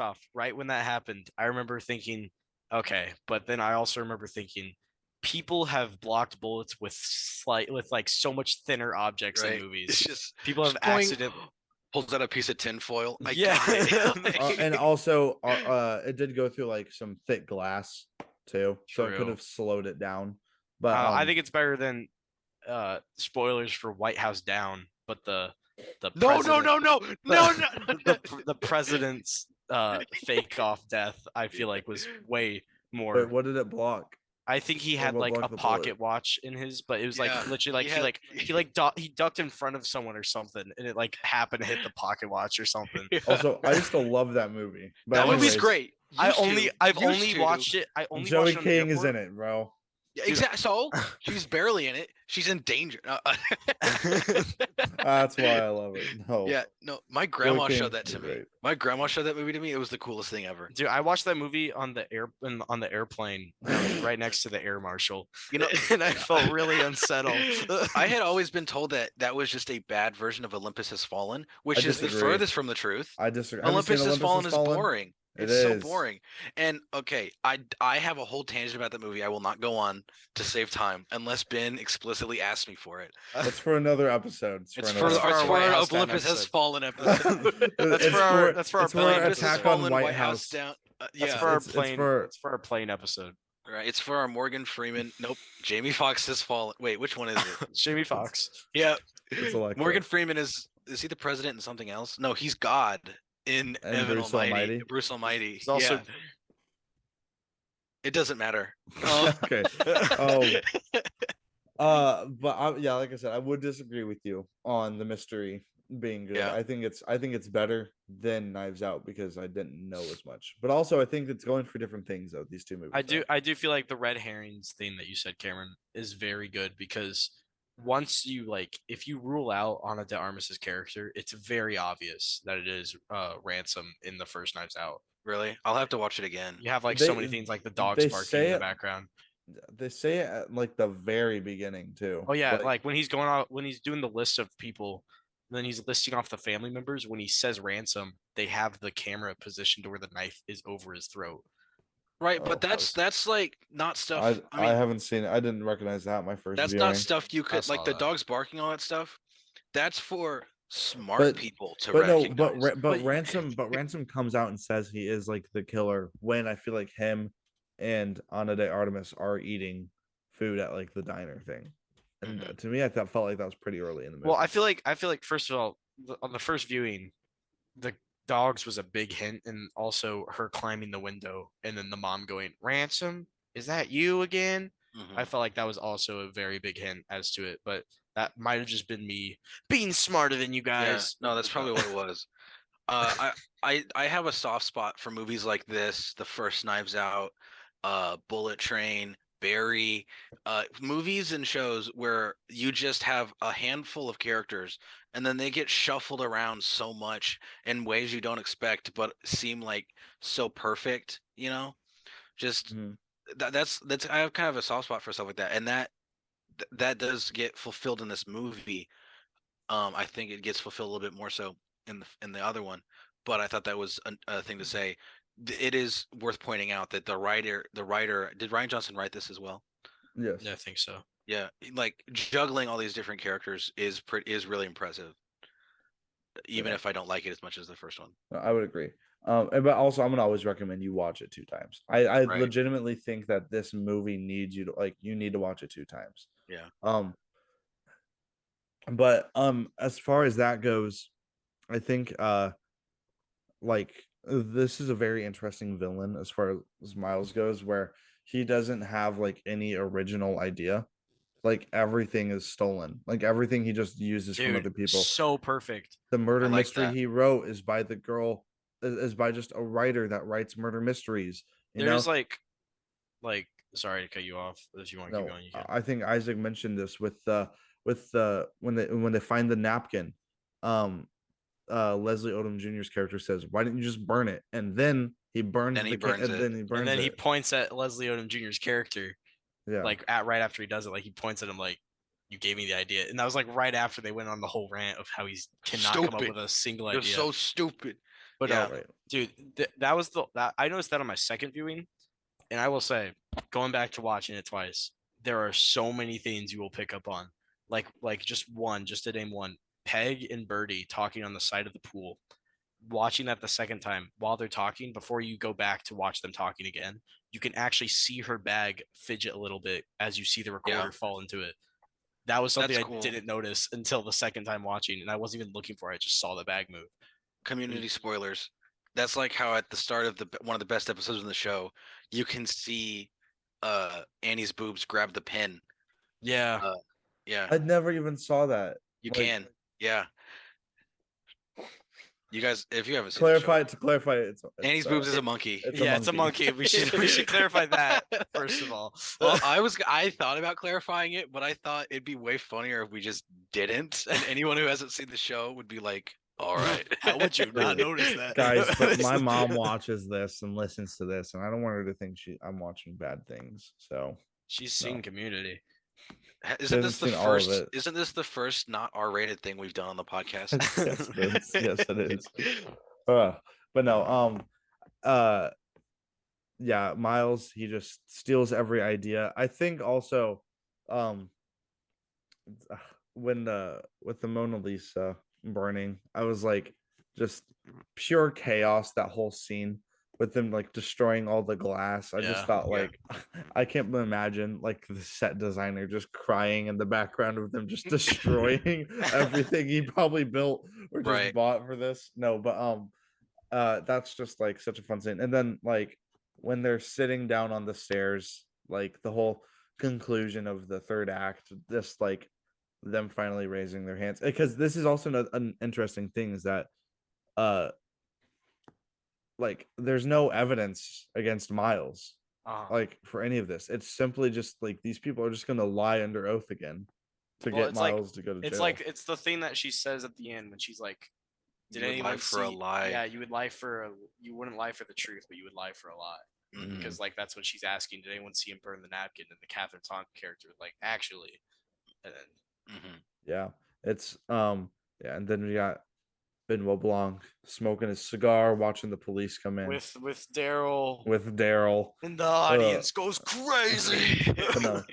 off, right when that happened, I remember thinking, okay, but then I also remember thinking, people have blocked bullets with like so much thinner objects
right?
in movies.
It's just
People have
just going-
accident.
pulls out a piece of tinfoil. I
Yeah.
got it.
And also, it did go through like some thick glass too, so it could
True.
have slowed it down. But
I think it's better than spoilers for White House Down, but the
no,
president-
no.
the president's fake off death, I feel like was way more.
wait, what did it block?
I think he
Or
had
what
like a
blocked the
pocket
bullet?
watch in his, but it was
Yeah,
like literally
he
like
had-
he ducked in front of someone or something, and it like happened to hit the pocket watch or something.
Also, I used to love that movie. But
that movie's
anyways,
great.
I've
Used
only
to.
watched it. I only
Joey
watched it on the
King is
airport.
in it, bro.
Yeah, exactly. So she's barely in it. She's in danger.
That's why I love it. No,
Yeah, no. My grandma
King
showed that
is
to me.
great.
My grandma showed that movie to me. It was the coolest thing ever.
Dude, I watched that movie on the airplane, right next to the air marshal.
You know,
And I felt really unsettled.
I had always been told that that was just a bad version of Olympus Has Fallen, which is the
disagree.
furthest from the truth.
I disagree. Have you seen
Olympus Has Fallen is boring.
It
It's so
is.
boring. And okay, I have a whole tangent about that movie. I will not go on to save time unless Ben explicitly asks me for it.
That's for another episode.
It's
another
for
our
our
White House Down
Olympus Has
episode.
Fallen episode.
That's
It's
for our- that's for our
it's
plane
Olympus Has
Attack on
Fallen,
White House.
Down.
That's
Yeah,
for our
it's
plane.
for-
It's for our plane episode.
right. It's for our Morgan Freeman. Nope. Jamie Foxx has fallen. Wait, which one is it?
Jamie Foxx.
Yeah.
It's Electra.
Morgan Freeman is he the president in something else? No, he's God in
And
Evan
Bruce
Almighty.
Almighty?
Bruce Almighty.
He's also
Yeah. It doesn't matter.
Okay. But yeah, like I said, I would disagree with you on the mystery being good.
Yeah.
I think it's better than Knives Out because I didn't know as much. But also I think it's going for different things though, these two movies.
I do feel like the red herrings thing that you said, Cameron, is very good because once you like if you rule out Ana de Armas's character, it's very obvious that it is Ransom in the first Knives Out.
Really? I'll have to watch it again.
You have like
They-
so many things like the dogs
they
barking
say
in the
it-
background.
They say it at like the very beginning too.
Oh yeah, like when he's going out when he's doing the list of people, and then he's listing off the family members. When he says Ransom, they have the camera positioned to where the knife is over his throat.
Right, but
Oh,
that's like not stuff.
I haven't seen it. I didn't recognize that my first
That's
viewing.
not stuff you could
saw
like the
that.
dogs barking, all that stuff. That's for smart
But-
people to
But no,
recognize.
but Ransom comes out and says he is like the killer when I feel like him and Ana de Artemis are eating food at like the diner thing. And
Mhm.
to me, I felt like that was pretty early in the movie.
Well, I feel like first of all, on the first viewing, the dogs was a big hint, and also her climbing the window, and then the mom going, "Ransom, is that you again?"
Mhm.
I felt like that was also a very big hint as to it, but that might have just been me being smarter than you
Yeah,
guys.
no, that's probably what it was. I have a soft spot for movies like this, the first Knives Out, Bullet Train, Barry, movies and shows where you just have a handful of characters and then they get shuffled around so much in ways you don't expect, but seem like so perfect, just
Mhm.
that's I have kind of a soft spot for stuff like that, and that does get fulfilled in this movie. I think it gets fulfilled a little bit more so in the other one, but I thought that was a thing to say. It is worth pointing out that the writer did Rian Johnson write this as well?
Yes.
Yeah, I think so.
Yeah, like juggling all these different characters is really impressive. Even
Yeah.
if I don't like it as much as the first one.
I would agree. But also I'm gonna always recommend you watch it 2 times. I
Right.
legitimately think that this movie needs you to you need to watch it 2 times.
Yeah.
But as far as that goes, I think this is a very interesting villain as far as Miles goes, where he doesn't have like any original idea. Like everything is stolen. Like everything he just uses from other people.
So perfect.
The murder
like
mystery
that.
he wrote is by the girl is by just a writer that writes murder mysteries.
There's like sorry to cut you off. If you want to keep
No,
going, you can.
I think Isaac mentioned this with when they find the napkin. Leslie Odom Jr.'s character says, "Why didn't you just burn it?" And then he burns
Then he
the
burns
and
it.
then he burns
And then he
it.
points at Leslie Odom Jr.'s character,
Yeah,
like right after he does it, like he points at him like, "You gave me the idea," and that was like right after they went on the whole rant of how he cannot come up
Stupid.
with a single
You're
idea.
so stupid.
But
Yeah.
right.
dude, that was that I noticed that on my second viewing, and I will say, going back to watching it twice, there are so many things you will pick up on, like just to name one, Peg and Birdie talking on the side of the pool. Watching that the second time while they're talking, before you go back to watch them talking again, you can actually see her bag fidget a little bit as you see the recorder fall into it. That was something
That's
I
cool.
didn't notice until the second time watching, and I wasn't even looking for it. I just saw the bag move.
Community spoilers. That's like how at the start of one of the best episodes in the show, you can see Annie's boobs grab the pin.
Yeah.
Yeah,
I never even saw that.
you
like,
can. Yeah. You guys, if you haven't seen
clarify it's
Annie's boobs is a monkey.
It's a monkey. We should clarify that first of all.
Well, I thought about clarifying it, but I thought it'd be way funnier if we just didn't, and anyone who hasn't seen the show would be like, "All right,
How would you not notice that,
guys, but my mom watches this and listens to this, and I don't want her to think I'm watching bad things. So
She's seen Community.
Isn't this
hasn't
the
seen all of
first?
it.
Isn't this the first not R-rated thing we've done on the podcast?
yes, it is. Yes, it is. But no, yeah, Miles, he just steals every idea. I think also, when with the Mona Lisa burning, I was like, just pure chaos. That whole scene with them like destroying all the glass. I just
Yeah,
thought
yeah.
like, I can't imagine like the set designer just crying in the background of them just destroying everything he probably built or just
Right.
bought for this. No, but that's just like such a fun scene. And then like when they're sitting down on the stairs, like the whole conclusion of the third act, just like them finally raising their hands, because this is also an interesting thing is that like there's no evidence against Miles like for any of this. It's simply just like these people are just gonna lie under oath again to
Well,
get
it's like
Miles to go to jail.
it's like it's the thing that she says at the end when she's like, "Did
You would lie
anyone
for a
see?"
lie.
Yeah, you would lie for a. You wouldn't lie for the truth, but you would lie for a lie.
Mhm.
Because like that's what she's asking. Did anyone see him burn the napkin? And the Kathryn Hahn character was like, actually, and then
Mhm.
Yeah, it's yeah, and then we got Benoit Blanc smoking his cigar, watching the police come in
with Daryl
with Daryl.
and the audience goes crazy.
But no,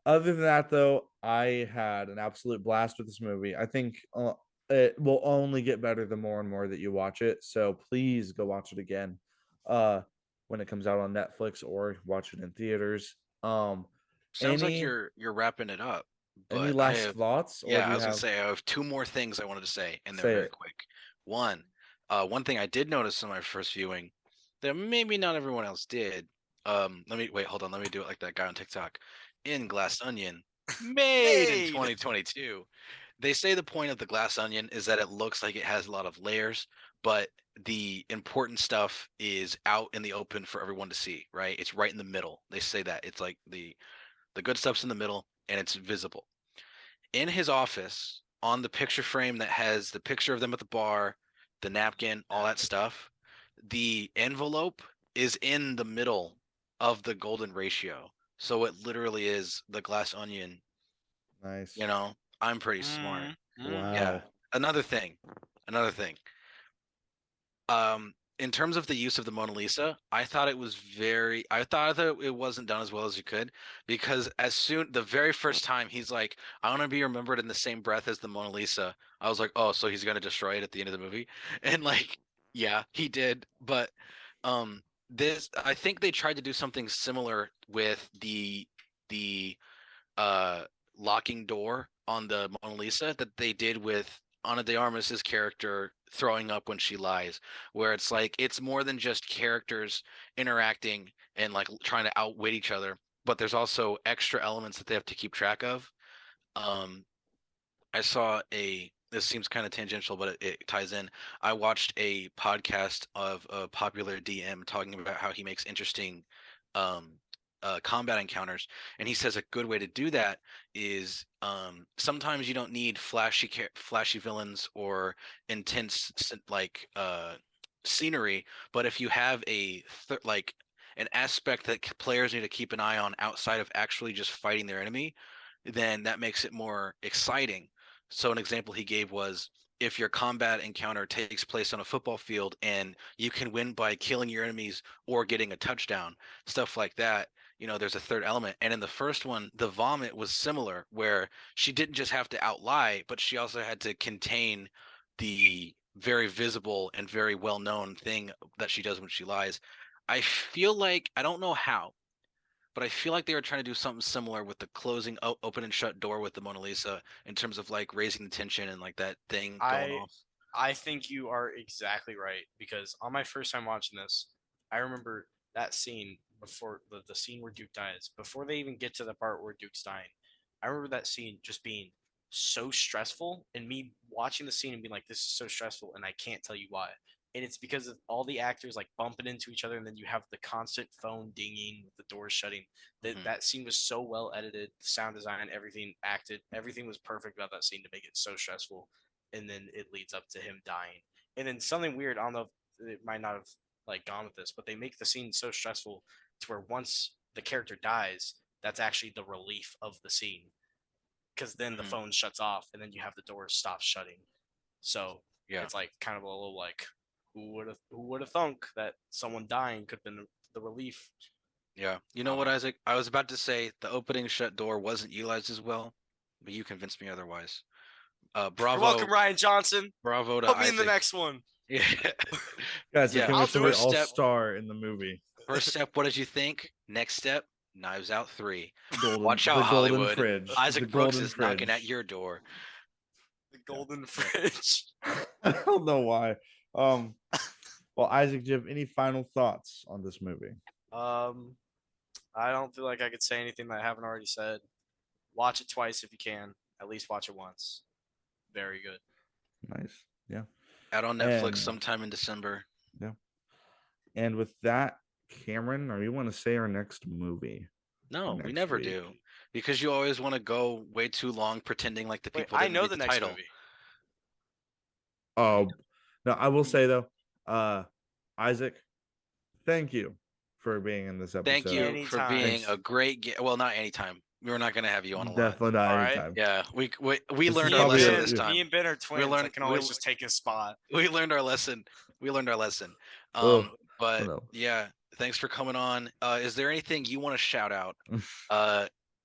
other than that, though, I had an absolute blast with this movie. I think it will only get better the more and more that you watch it. So please go watch it again when it comes out on Netflix or watch it in theaters.
Sounds like
Any
you're wrapping it up,
any
but I
last
have
thoughts, or
yeah,
do
I
you
was gonna
have
say I have two more things I wanted to say, and they're
say
very
it?
quick. One thing I did notice in my first viewing that maybe not everyone else did. Let me wait, hold on, let me do it like that guy on TikTok. In Glass Onion, made in
Made.
2022. They say the point of the Glass Onion is that it looks like it has a lot of layers, but the important stuff is out in the open for everyone to see, right? It's right in the middle. They say that it's like the good stuff's in the middle and it's visible. In his office, on the picture frame that has the picture of them at the bar, the napkin, all that stuff, the envelope is in the middle of the golden ratio. So it literally is the Glass Onion.
Nice.
You know, I'm pretty smart.
Wow.
Yeah. Another thing. In terms of the use of the Mona Lisa, I thought that it wasn't done as well as you could, because the very first time he's like, I want to be remembered in the same breath as the Mona Lisa. I was like, oh, so he's gonna destroy it at the end of the movie. And like, yeah, he did. But I think they tried to do something similar with the uh locking door on the Mona Lisa that they did with Ana de Armas's character throwing up when she lies, where it's like it's more than just characters interacting and like trying to outwit each other, but there's also extra elements that they have to keep track of. Um, I saw this seems kind of tangential, but it ties in. I watched a podcast of a popular DM talking about how he makes interesting um, combat encounters, and he says a good way to do that is sometimes you don't need flashy villains or intense scenery, but if you have like an aspect that players need to keep an eye on outside of actually just fighting their enemy, then that makes it more exciting. So an example he gave was if your combat encounter takes place on a football field and you can win by killing your enemies or getting a touchdown, stuff like that. There's a third element. And in the first one, the vomit was similar, where she didn't just have to outlie, but she also had to contain the very visible and very well-known thing that she does when she lies. I feel like, I don't know how, but I feel like they were trying to do something similar with the closing open and shut door with the Mona Lisa in terms of like raising the tension and like that thing going
I
off.
I think you are exactly right, because on my first time watching this, I remember that scene before the scene where Duke dies, before they even get to the part where Duke's dying. I remember that scene just being so stressful, and me watching the scene and being like, this is so stressful, and I can't tell you why. And it's because of all the actors like bumping into each other, and then you have the constant phone dinging with the doors shutting. That scene was so well edited, the sound design, everything acted, everything was perfect about that scene to make it so stressful. And then it leads up to him dying. And then something weird, I don't know if it might not have like gone with this, but they make the scene so stressful to where once the character dies, that's actually the relief of the scene, because then the phone shuts off and then you have the doors stop shutting. So
Yeah.
it's like kind of a little like, who would have thunk that someone dying could have been the relief.
Yeah. You know what, Isaac? I was about to say the opening shut door wasn't utilized as well, but you convinced me otherwise. Bravo.
You're welcome, Rian Johnson.
Bravo to
Put me
Isaac.
in the next one.
Yeah.
Guys,
Yeah,
it came
I'll
with
do
the
it.
all-star in the movie.
First step, what did you think? Next step, Knives Out 3.
Golden,
Watch out,
the
Hollywood.
golden fridge.
Isaac
the
Brooks
golden
is
fridge.
knocking at your door.
The golden fridge.
I don't know why. Well, Isaac, do you have any final thoughts on this movie?
I don't feel like I could say anything that I haven't already said. Watch it twice if you can. At least watch it once. Very good.
Nice. Yeah.
Out on Netflix
And-
sometime in December.
And with that, Cameron, or you want to say our next movie?
No, we
Next
never
week.
do. Because you always want to go way too long pretending like the
Wait,
people
I
didn't
know
read
the next
title.
movie.
Oh, no, I will say though, Isaac, thank you for being in this episode.
Thank you for
Anytime.
being
Thanks.
a great well, not anytime. We're not going to have you on a lot.
Definitely not
All right.
anytime.
Yeah, we
This
learned
is
our
probably
lesson
a-
this time.
Me and Ben are twins. I
learned-
can always
we-
just take his spot.
We learned our lesson. We learned our lesson.
Ugh,
But
no.
yeah, thanks for coming on. Is there anything you want to shout out?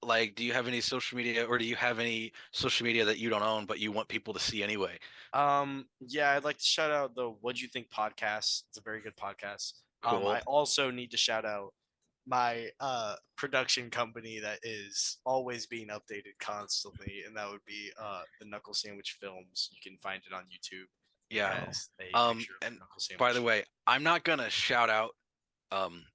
Like, do you have any social media, or do you have any social media that you don't own but you want people to see anyway?
Yeah, I'd like to shout out the What'd You Think podcast. It's a very good podcast.
Cool.
I also need to shout out my production company that is always being updated constantly, and that would be the Knuckle Sandwich Films. You can find it on YouTube.
Yeah.
It has a picture of
and
Knuckle Sandwich.
By the way, I'm not gonna shout out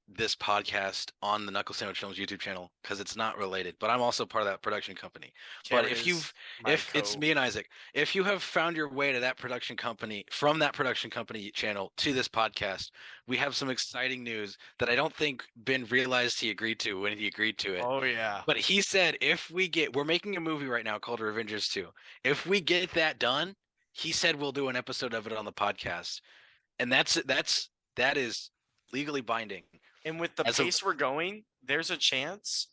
this podcast on the Knuckle Sandwich Films YouTube channel because it's not related, but I'm also part of that production company. But
Cameron
if
is
you've
my
if it's
co-
me and Isaac, if you have found your way to that production company from that production company channel to this podcast, we have some exciting news that I don't think Ben realized he agreed to when he agreed to it.
Oh yeah.
But he said we're making a movie right now called Revengers 2. If we get that done, he said we'll do an episode of it on the podcast. And that is legally binding.
And with the
As a-
pace we're going, there's a chance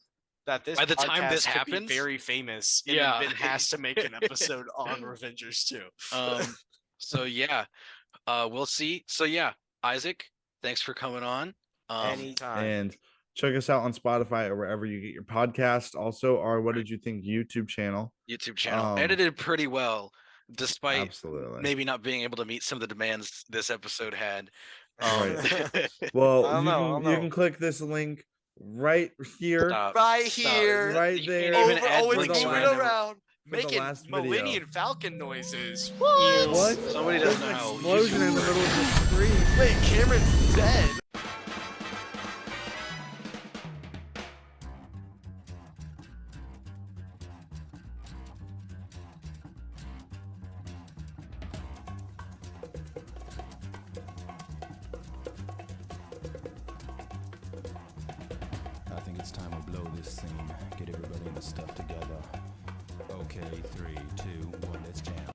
that this
By the time this
podcast could be
happens-
very famous. And
Yeah.
Ben has to make an episode on Revengers 2.
So yeah, we'll see. So yeah, Isaac, thanks for coming on.
Anytime.
And check us out on Spotify or wherever you get your podcast. Also, our What Did You Think YouTube channel.
YouTube channel
Um,
edited pretty well, despite
Absolutely.
maybe not being able to meet some of the demands this episode had.
Right. Well,
I don't know,
you can click this link right here.
Stop.
Right
Stop.
here.
Right
You
there.
can't even
Over,
add
oh, it's
links
the
moving
last-
around.
for the
Making
last video.
Millennium Falcon noises.
What?
Somebody
There's
doesn't
an
know.
explosion in the middle of the screen.
Wait, Cameron's dead.
I think it's time to blow this scene. Get everybody in the stuff together. Okay, 3, 2, 1, let's jam.